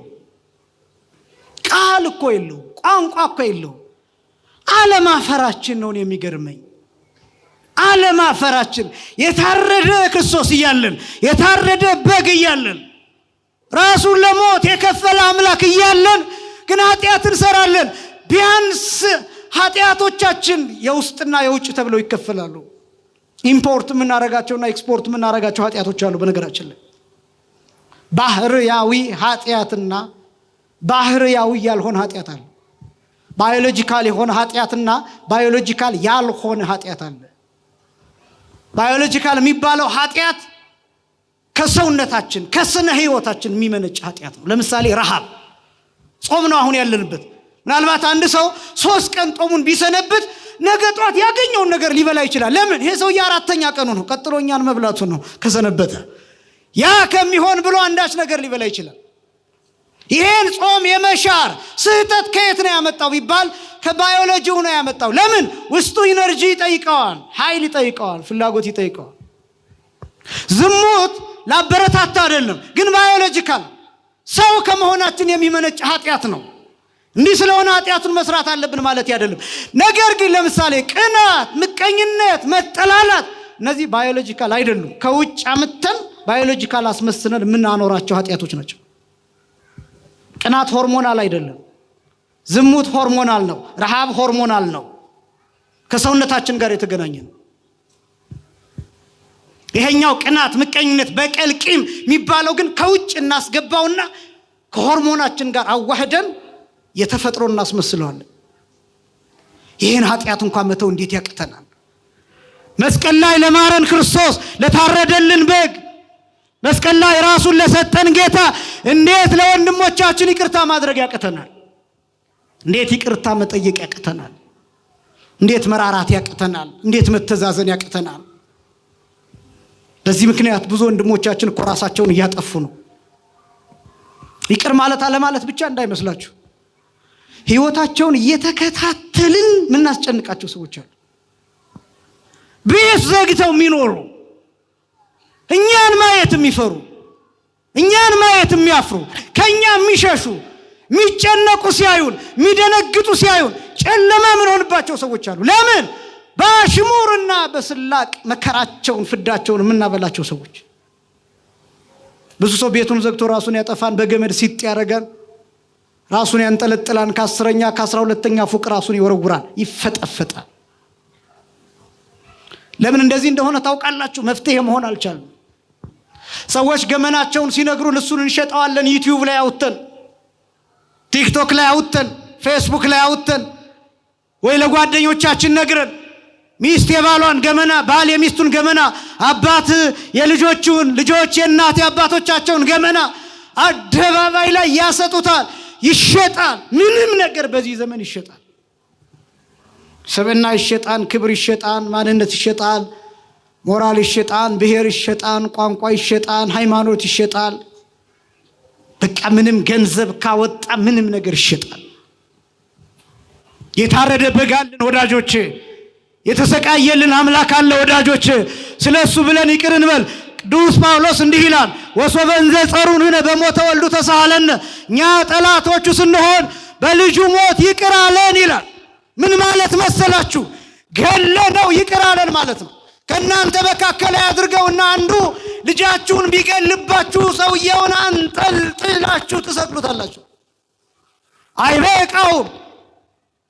ቃል እኮ የለው፣ ቋንቋ እኮ የለው። አለማፈራችን ነው የሚገርመኝ። አለማፈራችን። የታረደ ክርስቶስ እያለን፣ የታረደ በግ እያለን፣ ራሱን ለሞት የከፈለ አምላክ እያለን ግን ኃጢአት እንሰራለን። ቢያንስ ኃጢአቶቻችን የውስጥና የውጭ ተብለው ይከፈላሉ። ኢምፖርት የምናረጋቸውና ኤክስፖርት የምናረጋቸው ኃጢአቶች አሉ። በነገራችን ላይ ባህርያዊ ኃጢአትና ባህርያዊ ያልሆነ ኃጢአት አለ። ባዮሎጂካል የሆነ ኃጢአትና ባዮሎጂካል ያልሆነ ኃጢአት አለ። ባዮሎጂካል የሚባለው ኃጢአት ከሰውነታችን ከስነ ህይወታችን የሚመነጭ ኃጢአት ነው። ለምሳሌ ረሃብ፣ ጾም ነው አሁን ያለንበት። ምናልባት አንድ ሰው 3 ቀን ጾሙን ቢሰነብት ነገ ጧት ያገኘውን ነገር ሊበላ ይችላል። ለምን? ይሄ ሰው የ4ኛ ቀኑ ነው፣ ቀጥሎኛን መብላቱ ነው ከሰነበተ። ያ ከሚሆን ብሎ አንዳች ነገር ሊበላ ይችላል። ይሄን ጾም የመሻር ስህተት ከየት ነው ያመጣው ቢባል ከባዮሎጂው ነው ያመጣው። ለምን? ውስጡ ኢነርጂ ይጠይቀዋል፣ ኃይል ይጠይቀዋል፣ ፍላጎት ይጠይቀዋል። ዝሙት ላበረታታ አይደለም፣ ግን ባዮሎጂካል ሰው ከመሆናችን የሚመነጭ ኃጢአት ነው። እንዲህ ስለሆነ ኃጢአቱን መስራት አለብን ማለት አይደለም። ነገር ግን ለምሳሌ ቅናት፣ ምቀኝነት፣ መጠላላት እነዚህ ባዮሎጂካል አይደሉም። ከውጭ አምጥተን ባዮሎጂካል አስመስነን የምናኖራቸው ኃጢአቶች ናቸው። ቅናት ሆርሞናል አይደለም። ዝሙት ሆርሞናል ነው። ረሃብ ሆርሞናል ነው። ከሰውነታችን ጋር የተገናኘ ነው። ይሄኛው ቅናት፣ ምቀኝነት፣ በቀል፣ ቂም የሚባለው ግን ከውጭ እናስገባውና ከሆርሞናችን ጋር አዋህደን የተፈጥሮ እናስመስለዋለን። ይህን ኃጢአት እንኳን መተው እንዴት ያቅተናል? መስቀል ላይ ለማረን ክርስቶስ፣ ለታረደልን በግ፣ መስቀል ላይ ራሱን ለሰጠን ጌታ እንዴት ለወንድሞቻችን ይቅርታ ማድረግ ያቅተናል? እንዴት ይቅርታ መጠየቅ ያቅተናል? እንዴት መራራት ያቅተናል? እንዴት መተዛዘን ያቅተናል? በዚህ ምክንያት ብዙ ወንድሞቻችን እኮ ራሳቸውን እያጠፉ ነው። ይቅር ማለት አለማለት ብቻ እንዳይመስላችሁ፣ ህይወታቸውን እየተከታተልን ምናስጨንቃቸው ሰዎች አሉ። ቤት ዘግተው የሚኖሩ፣ እኛን ማየት የሚፈሩ፣ እኛን ማየት የሚያፍሩ፣ ከኛ የሚሸሹ፣ የሚጨነቁ ሲያዩን፣ የሚደነግጡ ሲያዩን ጨለማ ምን ሆንባቸው ሰዎች አሉ። ለምን? በአሽሙርና በስላቅ መከራቸውን ፍዳቸውን የምናበላቸው ሰዎች። ብዙ ሰው ቤቱን ዘግቶ ራሱን ያጠፋን፣ በገመድ ሲጥ ያደርጋል፣ ራሱን ያንጠለጥላን፣ ከ10ኛ ከ12ኛ ፎቅ ራሱን ይወረውራል፣ ይፈጠፈጣል። ለምን እንደዚህ እንደሆነ ታውቃላችሁ? መፍትሄ መሆን አልቻለም። ሰዎች ገመናቸውን ሲነግሩን እሱን እንሸጠዋለን። ዩቲዩብ ላይ አውጥተን፣ ቲክቶክ ላይ አውጥተን፣ ፌስቡክ ላይ አውጥተን፣ ወይ ለጓደኞቻችን ነግረን፣ ሚስት የባሏን ገመና፣ ባል የሚስቱን ገመና፣ አባት የልጆቹን፣ ልጆች የእናት የአባቶቻቸውን ገመና አደባባይ ላይ ያሰጡታል። ይሸጣል። ምንም ነገር በዚህ ዘመን ይሸጣል። ስብዕና ይሸጣል፣ ክብር ይሸጣል፣ ማንነት ይሸጣል፣ ሞራል ይሸጣል፣ ብሔር ይሸጣል፣ ቋንቋ ይሸጣል፣ ሃይማኖት ይሸጣል። በቃ ምንም ገንዘብ ካወጣ ምንም ነገር ይሸጣል። የታረደ በግ አለን ወዳጆቼ፣ የተሰቃየልን አምላክ አለ ወዳጆቼ። ስለሱ ብለን ይቅር እንበል። ቅዱስ ጳውሎስ እንዲህ ይላል፣ ወሶበ እንዘ ጸሩንነ በሞተ ወልዱ ተሳሃለነ፣ እኛ ጠላቶቹ ስንሆን በልጁ ሞት ይቅር አለን ይላል። ምን ማለት መሰላችሁ? ገለነው ይቅር አለን ማለት ነው። ከእናንተ መካከል ያድርገውና አንዱ ልጃችሁን ቢገልባችሁ ሰውየውን አንጠልጥላችሁ ትሰቅሉታላችሁ። አይበቃውም።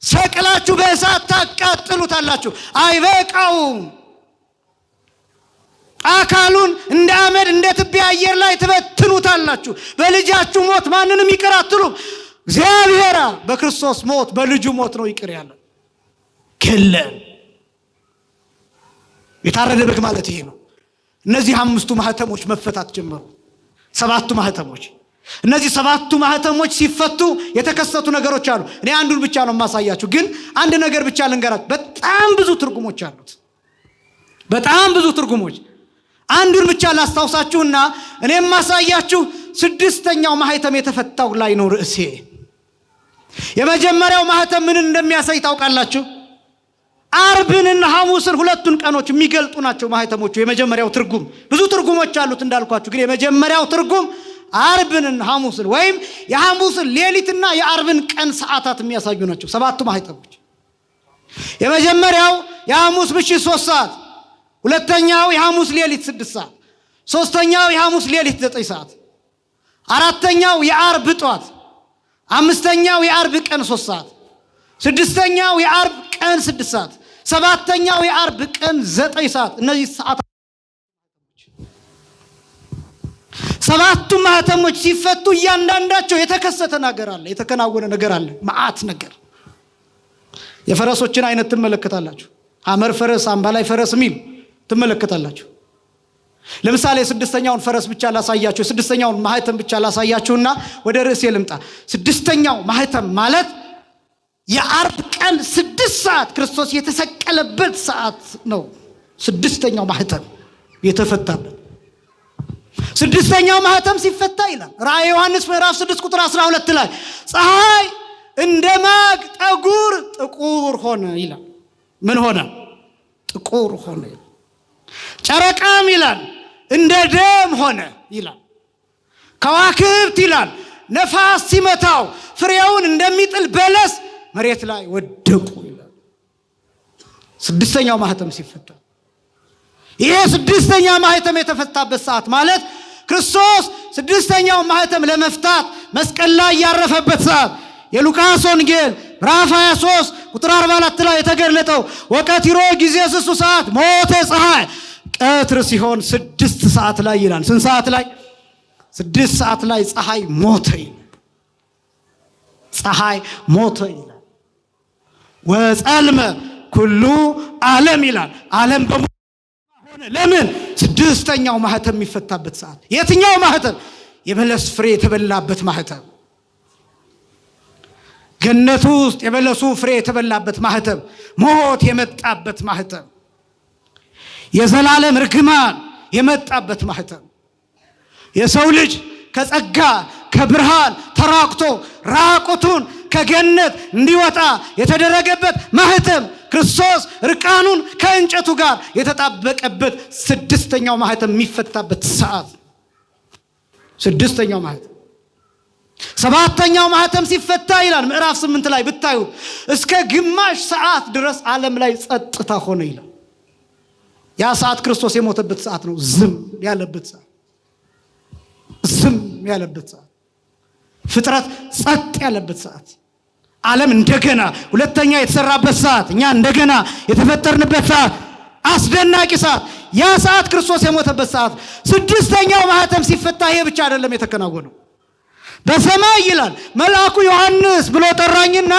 ሰቅላችሁ በእሳት ታቃጥሉታላችሁ። አይበቃውም። አካሉን እንደ አመድ እንደ ትቢያ አየር ላይ ትበትኑታላችሁ። በልጃችሁ ሞት ማንንም ይቅር አትሉም። እግዚአብሔር በክርስቶስ ሞት በልጁ ሞት ነው ይቅር ያለን። ገለን የታረደ በግ ማለት ይሄ ነው። እነዚህ 5ቱ ማህተሞች መፈታት ጀመሩ። 7ቱ ማህተሞች፣ እነዚህ 7ቱ ማህተሞች ሲፈቱ የተከሰቱ ነገሮች አሉ። እኔ አንዱን ብቻ ነው የማሳያችሁ፣ ግን አንድ ነገር ብቻ ልንገራችሁ። በጣም ብዙ ትርጉሞች አሉት። በጣም ብዙ ትርጉሞች። አንዱን ብቻ ላስታውሳችሁና እኔ የማሳያችሁ 6ኛው ማህተም የተፈታው ላይ ነው ርዕሴ። የመጀመሪያው ማህተም ምን እንደሚያሳይ ታውቃላችሁ? አርብንና ሐሙስን ሁለቱን ቀኖች የሚገልጡ ናቸው ማህተሞቹ። የመጀመሪያው ትርጉም ብዙ ትርጉሞች አሉት እንዳልኳችሁ፣ ግን የመጀመሪያው ትርጉም አርብንና ሐሙስን ወይም የሐሙስን ሌሊትና የአርብን ቀን ሰዓታት የሚያሳዩ ናቸው 7ቱ ማህተሞች። የመጀመሪያው የሐሙስ ምሽት 3 ሰዓት፣ ሁለተኛው የሐሙስ ሌሊት 6 ሰዓት፣ ሶስተኛው የሐሙስ ሌሊት 9 ሰዓት፣ አራተኛው የአርብ ጧት፣ አምስተኛው የአርብ ቀን 3 ሰዓት፣ ስድስተኛው የአርብ ቀን 6 ሰዓት፣ ሰባተኛው የአርብ ቀን 9 ሰዓት። እነዚህ ሰዓታት 7ቱ ማህተሞች ሲፈቱ እያንዳንዳቸው የተከሰተ ነገር አለ፣ የተከናወነ ነገር አለ። መዓት ነገር። የፈረሶችን አይነት ትመለከታላችሁ። ሐመር ፈረስ፣ አምባላይ ፈረስ የሚል ትመለከታላችሁ። ለምሳሌ 6ኛውን ፈረስ ብቻ ላሳያችሁ፣ 6ኛውን ማህተም ብቻ ላሳያችሁና ወደ ርዕሴ ልምጣ። 6ኛው ማህተም ማለት የአርብ ቀን 6 ሰዓት ክርስቶስ የተሰቀለበት ሰዓት ነው። 6ኛው ማህተም የተፈታበት 6ኛው ማህተም ሲፈታ ይላል ራእየ ዮሐንስ ምዕራፍ 6 ቁጥር 12 ላይ ፀሐይ እንደ ማግ ጠጉር ጥቁር ሆነ ይላል። ምን ሆነ? ጥቁር ሆነ። ጨረቃም ይላል እንደ ደም ሆነ ይላል። ከዋክብት ይላል ነፋስ ሲመታው ፍሬውን እንደሚጥል በለስ መሬት ላይ ወደቁ ይላል። ስድስተኛው ማህተም ሲፈታ፣ ይሄ ስድስተኛ ማህተም የተፈታበት ሰዓት ማለት ክርስቶስ ስድስተኛው ማህተም ለመፍታት መስቀል ላይ ያረፈበት ሰዓት የሉቃስ ወንጌል ምዕራፍ 23 ቁጥር 44 ላይ የተገለጠው ወቀቲሮ ጊዜ ስሱ ሰዓት ሞተ ፀሐይ፣ ቀትር ሲሆን 6 ሰዓት ላይ ይላል። ስንት ሰዓት ላይ? 6 ሰዓት ላይ ፀሐይ ሞተ ይላል። ፀሐይ ሞተ ይላል። ወጸልመ ኩሉ ዓለም ይላል። ዓለም በሙሉ ሆነ። ለምን? ስድስተኛው ማህተም የሚፈታበት ሰዓት። የትኛው ማህተም? የበለስ ፍሬ የተበላበት ማህተም። ገነቱ ውስጥ የበለሱ ፍሬ የተበላበት ማህተም፣ ሞት የመጣበት ማህተም፣ የዘላለም ርግማን የመጣበት ማህተም፣ የሰው ልጅ ከጸጋ ከብርሃን ተራቅቶ ራቁቱን ከገነት እንዲወጣ የተደረገበት ማህተም፣ ክርስቶስ ርቃኑን ከእንጨቱ ጋር የተጣበቀበት ስድስተኛው ማህተም የሚፈታበት ሰዓት። ስድስተኛው ማህተም። ሰባተኛው ማህተም ሲፈታ ይላል ምዕራፍ 8 ላይ ብታዩ እስከ ግማሽ ሰዓት ድረስ ዓለም ላይ ጸጥታ ሆነ ይላል። ያ ሰዓት ክርስቶስ የሞተበት ሰዓት ነው። ዝም ያለበት ሰዓት፣ ዝም ያለበት ሰዓት፣ ፍጥረት ጸጥ ያለበት ሰዓት፣ ዓለም እንደገና ሁለተኛ የተሰራበት ሰዓት፣ እኛ እንደገና የተፈጠርንበት ሰዓት፣ አስደናቂ ሰዓት። ያ ሰዓት ክርስቶስ የሞተበት ሰዓት። ስድስተኛው ማህተም ሲፈታ ይሄ ብቻ አይደለም የተከናወነው። በሰማይ ይላል መልአኩ ዮሐንስ ብሎ ጠራኝና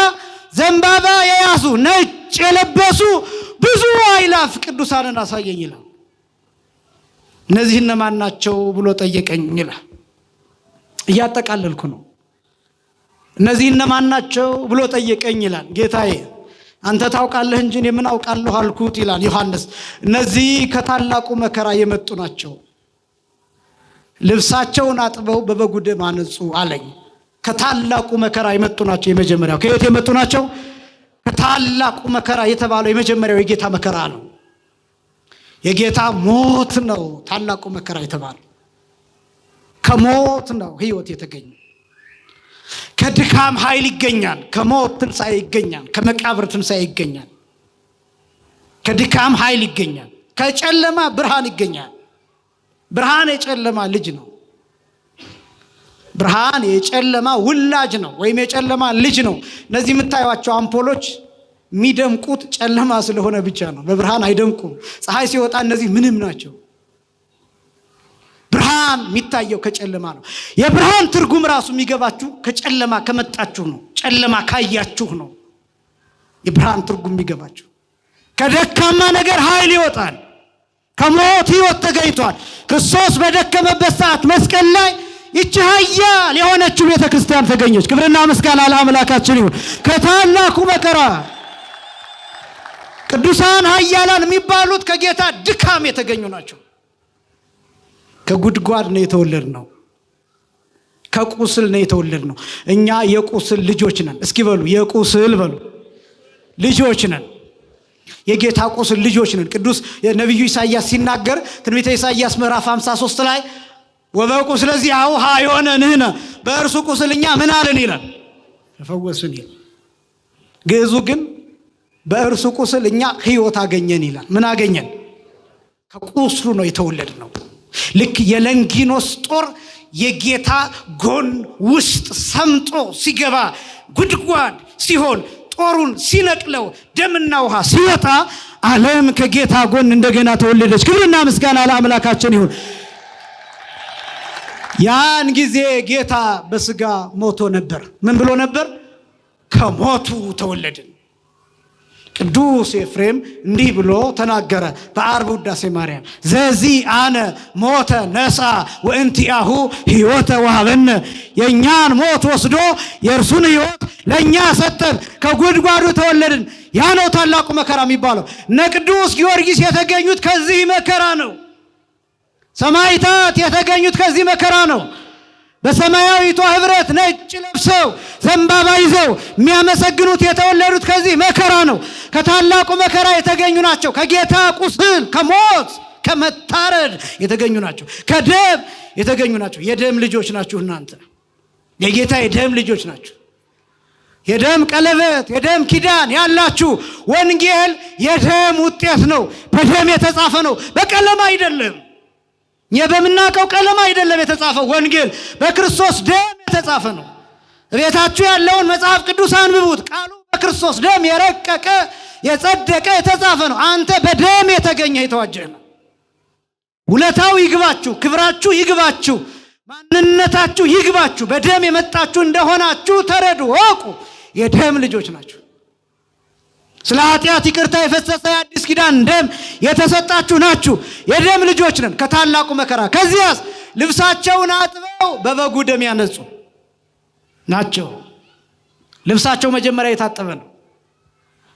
ዘንባባ የያዙ ነጭ የለበሱ ብዙ አእላፍ ቅዱሳንን አሳየኝ ይላል። እነዚህ እነማን ናቸው ብሎ ጠየቀኝ ይላል። እያጠቃለልኩ ነው። እነዚህ እነማን ናቸው ብሎ ጠየቀኝ ይላል። ጌታዬ አንተ ታውቃለህ እንጂ እኔ ምን አውቃለሁ አልኩት ይላል ዮሐንስ። እነዚህ ከታላቁ መከራ የመጡ ናቸው። ልብሳቸውን አጥበው በበጉ ደም አነጹ አለኝ። ከታላቁ መከራ የመጡ ናቸው። የመጀመሪያው ከየት የመጡ ናቸው? ከታላቁ መከራ የተባለው የመጀመሪያው የጌታ መከራ ነው። የጌታ ሞት ነው ታላቁ መከራ የተባለው። ከሞት ነው ህይወት የተገኘ። ከድካም ኃይል ይገኛል። ከሞት ትንሣኤ ይገኛል። ከመቃብር ትንሣኤ ይገኛል። ከድካም ኃይል ይገኛል። ከጨለማ ብርሃን ይገኛል። ብርሃን የጨለማ ልጅ ነው። ብርሃን የጨለማ ውላጅ ነው ወይም የጨለማ ልጅ ነው። እነዚህ የምታዩቸው አምፖሎች የሚደምቁት ጨለማ ስለሆነ ብቻ ነው። በብርሃን አይደምቁም። ፀሐይ ሲወጣ እነዚህ ምንም ናቸው። ብርሃን የሚታየው ከጨለማ ነው። የብርሃን ትርጉም ራሱ የሚገባችሁ ከጨለማ ከመጣችሁ ነው። ጨለማ ካያችሁ ነው የብርሃን ትርጉም የሚገባችሁ። ከደካማ ነገር ኃይል ይወጣል። ከሞት ህይወት ተገኝቷል። ክርስቶስ በደከመበት ሰዓት መስቀል ላይ ይቺ ኃያል የሆነችው ቤተ ክርስቲያን ተገኘች። ክብርና ምስጋና ለአምላካችን ይሁን። ከታላቁ መከራ ቅዱሳን ኃያላን የሚባሉት ከጌታ ድካም የተገኙ ናቸው። ከጉድጓድ ነው የተወለድነው። ከቁስል ነው የተወለድነው። እኛ የቁስል ልጆች ነን። እስኪ በሉ የቁስል በሉ ልጆች ነን። የጌታ ቁስል ልጆች ነን። ቅዱስ ነቢዩ ኢሳይያስ ሲናገር ትንቢተ ኢሳይያስ ምዕራፍ 53 ላይ ወበቁስለ ዚአሁ ኀዮነ ንሕነ፣ በእርሱ ቁስል እኛ ምን አልን ይላል? ተፈወስን ይላል። ግዕዙ ግን በእርሱ ቁስል እኛ ህይወት አገኘን ይላል። ምን አገኘን? ከቁስሉ ነው የተወለድነው። ልክ የለንጊኖስ ጦር የጌታ ጎን ውስጥ ሰምጦ ሲገባ ጉድጓድ ሲሆን ጦሩን ሲነቅለው ደምና ውሃ ሲወጣ ዓለም ከጌታ ጎን እንደገና ተወለደች። ክብርና ምስጋና ለአምላካችን ይሁን። ያን ጊዜ ጌታ በስጋ ሞቶ ነበር። ምን ብሎ ነበር? ከሞቱ ተወለድን። ቅዱስ ኤፍሬም እንዲህ ብሎ ተናገረ በዓርብ ውዳሴ ማርያም ዘዚ አነ ሞተ ነሳ ወእንቲአሁ ሕይወተ ወሀበነ። የእኛን ሞት ወስዶ የእርሱን ሕይወት ለእኛ ሰጠን። ከጉድጓዱ ተወለድን። ያ ነው ታላቁ መከራ የሚባለው። እነ ቅዱስ ጊዮርጊስ የተገኙት ከዚህ መከራ ነው። ሰማዕታት የተገኙት ከዚህ መከራ ነው። በሰማያዊቷ ህብረት ነጭ ለብሰው ዘንባባ ይዘው የሚያመሰግኑት የተወለዱት ከዚህ መከራ ነው። ከታላቁ መከራ የተገኙ ናቸው። ከጌታ ቁስል፣ ከሞት፣ ከመታረድ የተገኙ ናቸው። ከደም የተገኙ ናቸው። የደም ልጆች ናችሁ እናንተ። የጌታ የደም ልጆች ናችሁ። የደም ቀለበት የደም ኪዳን ያላችሁ። ወንጌል የደም ውጤት ነው። በደም የተጻፈ ነው፣ በቀለም አይደለም። በምናውቀው ቀለም አይደለም የተጻፈው። ወንጌል በክርስቶስ ደም የተጻፈ ነው። ቤታችሁ ያለውን መጽሐፍ ቅዱስ አንብቡት። ቃሉ በክርስቶስ ደም የረቀቀ የጸደቀ የተጻፈ ነው። አንተ በደም የተገኘ የተዋጀ ነው። ውለታው ይግባችሁ፣ ክብራችሁ ይግባችሁ፣ ማንነታችሁ ይግባችሁ። በደም የመጣችሁ እንደሆናችሁ ተረዱ፣ ወቁ። የደም ልጆች ናችሁ። ስለ ኃጢአት ይቅርታ የፈሰሰ የአዲስ ኪዳን ደም የተሰጣችሁ ናችሁ። የደም ልጆች ነን ከታላቁ መከራ። ከዚያስ ልብሳቸውን አጥበው በበጉ ደም ያነጹ ናቸው። ልብሳቸው መጀመሪያ የታጠበ ነው።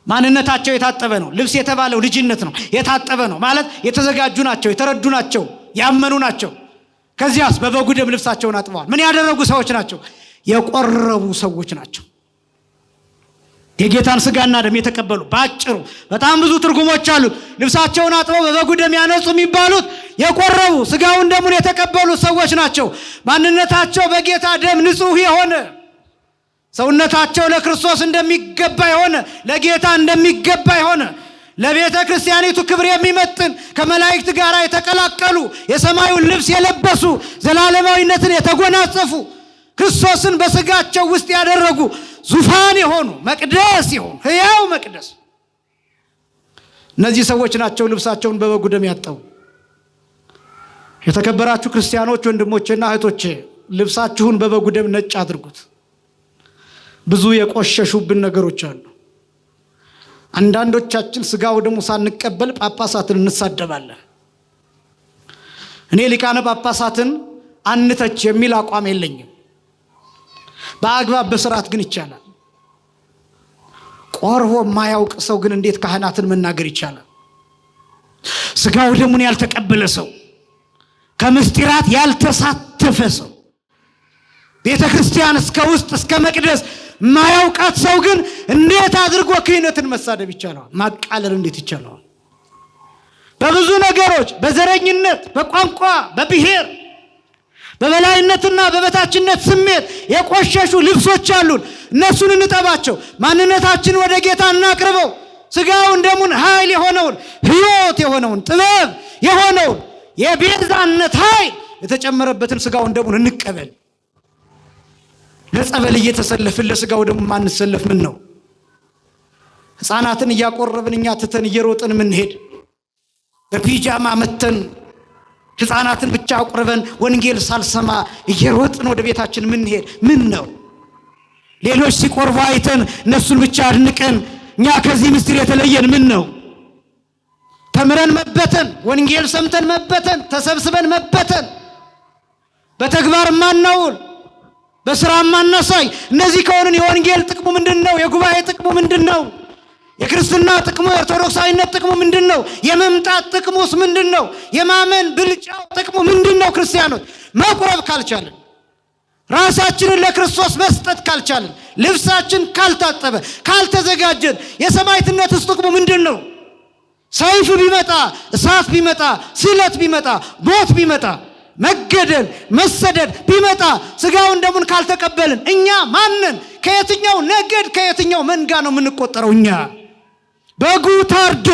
ማንነታቸው የታጠበ ነው። ልብስ የተባለው ልጅነት ነው። የታጠበ ነው ማለት የተዘጋጁ ናቸው፣ የተረዱ ናቸው፣ ያመኑ ናቸው። ከዚያስ በበጉ ደም ልብሳቸውን አጥበዋል። ምን ያደረጉ ሰዎች ናቸው? የቆረቡ ሰዎች ናቸው። የጌታን ስጋና ደም የተቀበሉ። ባጭሩ በጣም ብዙ ትርጉሞች አሉት። ልብሳቸውን አጥበው በበጉ ደም ያነጹ የሚባሉት የቆረቡ ስጋውን ደሙን የተቀበሉ ሰዎች ናቸው። ማንነታቸው በጌታ ደም ንጹህ የሆነ፣ ሰውነታቸው ለክርስቶስ እንደሚገባ የሆነ፣ ለጌታ እንደሚገባ የሆነ፣ ለቤተ ክርስቲያኒቱ ክብር የሚመጥን፣ ከመላእክት ጋር የተቀላቀሉ፣ የሰማዩን ልብስ የለበሱ፣ ዘላለማዊነትን የተጎናጸፉ፣ ክርስቶስን በስጋቸው ውስጥ ያደረጉ፣ ዙፋን የሆኑ፣ መቅደስ የሆኑ፣ ሕያው መቅደስ። እነዚህ ሰዎች ናቸው ልብሳቸውን በበጉ ደም ያጠቡ። የተከበራችሁ ክርስቲያኖች ወንድሞቼና እህቶቼ፣ ልብሳችሁን በበጉ ደም ነጭ አድርጉት። ብዙ የቆሸሹብን ነገሮች አሉ። አንዳንዶቻችን ስጋው ደሙ ሳንቀበል ጳጳሳትን እንሳደባለን። እኔ ሊቃነ ጳጳሳትን አንተች የሚል አቋም የለኝም። በአግባብ በስርዓት ግን ይቻላል። ቆርቦ የማያውቅ ሰው ግን እንዴት ካህናትን መናገር ይቻላል? ስጋው ደሙን ያልተቀበለ ሰው፣ ከምስጢራት ያልተሳተፈ ሰው፣ ቤተ ክርስቲያን እስከ ውስጥ እስከ መቅደስ ማያውቃት ሰው ግን እንዴት አድርጎ ክህነትን መሳደብ ይቻላል? ማቃለል እንዴት ይቻላል? በብዙ ነገሮች፣ በዘረኝነት፣ በቋንቋ፣ በብሔር፣ በበላይነትና በበታችነት ስሜት የቆሸሹ ልብሶች አሉን። እነሱን እንጠባቸው። ማንነታችን ወደ ጌታ እናቅርበው። ስጋውን ደሙን ኃይል የሆነውን ሕይወት የሆነውን ጥበብ የሆነውን የቤዛነት ኃይል የተጨመረበትን ስጋውን ደሙን እንቀበል። ለጸበል እየተሰለፍን ለስጋው ደሙ ማንሰለፍ ምን ነው? ሕፃናትን እያቆረብን እኛ ትተን እየሮጥን ምንሄድ፣ በፒጃማ መተን ሕፃናትን ብቻ አቁርበን ወንጌል ሳልሰማ እየሮጥን ወደ ቤታችን ምንሄድ ምን ነው? ሌሎች ሲቆርቡ አይተን እነሱን ብቻ አድንቀን እኛ ከዚህ ምስጢር የተለየን ምን ነው? ተምረን መበተን፣ ወንጌል ሰምተን መበተን፣ ተሰብስበን መበተን፣ በተግባር ማናውል፣ በስራ ማናሳይ። እነዚህ ከሆነን የወንጌል ጥቅሙ ምንድነው? የጉባኤ ጥቅሙ ምንድነው? የክርስትና ጥቅሙ፣ የኦርቶዶክሳዊነት ጥቅሙ ምንድነው? የመምጣት ጥቅሙስ ምንድነው? የማመን ብልጫው ጥቅሙ ምንድነው? ክርስቲያኖች መቁረብ ካልቻለን፣ ራሳችንን ለክርስቶስ መስጠት ካልቻለን፣ ልብሳችን ካልታጠበ፣ ካልተዘጋጀን የሰማዕትነትስ ጥቅሙ ምንድነው? ሰይፍ ቢመጣ፣ እሳት ቢመጣ፣ ስለት ቢመጣ፣ ሞት ቢመጣ፣ መገደል መሰደድ ቢመጣ ስጋውን ደሙን ካልተቀበልን እኛ ማንን? ከየትኛው ነገድ ከየትኛው መንጋ ነው የምንቆጠረው? እኛ በጉ ታርዶ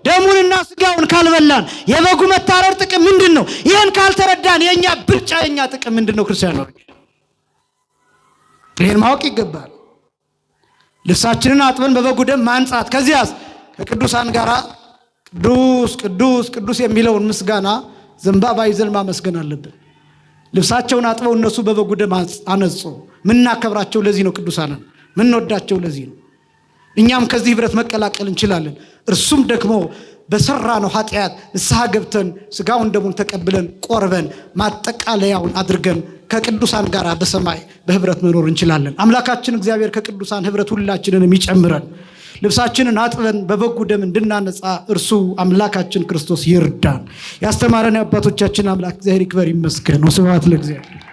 ደሙንና ስጋውን ካልበላን የበጉ መታረድ ጥቅም ምንድነው? ይህን ካልተረዳን የኛ ብልጫ የኛ ጥቅም ምንድነው? ክርስቲያኖች ይህን ማወቅ ይገባል። ልብሳችንን አጥበን በበጉ ደም ማንጻት፣ ከዚያስ ከቅዱሳን ጋር ቅዱስ ቅዱስ ቅዱስ የሚለውን ምስጋና ዘንባባ ይዘን ማመስገን አለብን። ልብሳቸውን አጥበው እነሱ በበጉ ደም አነጹ። ምናከብራቸው ለዚህ ነው። ቅዱሳንን ምንወዳቸው ለዚህ ነው። እኛም ከዚህ ህብረት መቀላቀል እንችላለን። እርሱም ደግሞ በሰራነው ኃጢአት ንስሐ ገብተን ስጋውን ደሙን ተቀብለን ቆርበን ማጠቃለያውን አድርገን ከቅዱሳን ጋር በሰማይ በህብረት መኖር እንችላለን። አምላካችን እግዚአብሔር ከቅዱሳን ህብረት ሁላችንንም ይጨምረን። ልብሳችንን አጥበን በበጉ ደም እንድናነጻ እርሱ አምላካችን ክርስቶስ ይርዳን። ያስተማረን የአባቶቻችን አምላክ እግዚአብሔር ይክበር ይመስገን። ወስብሐት ለእግዚአብሔር።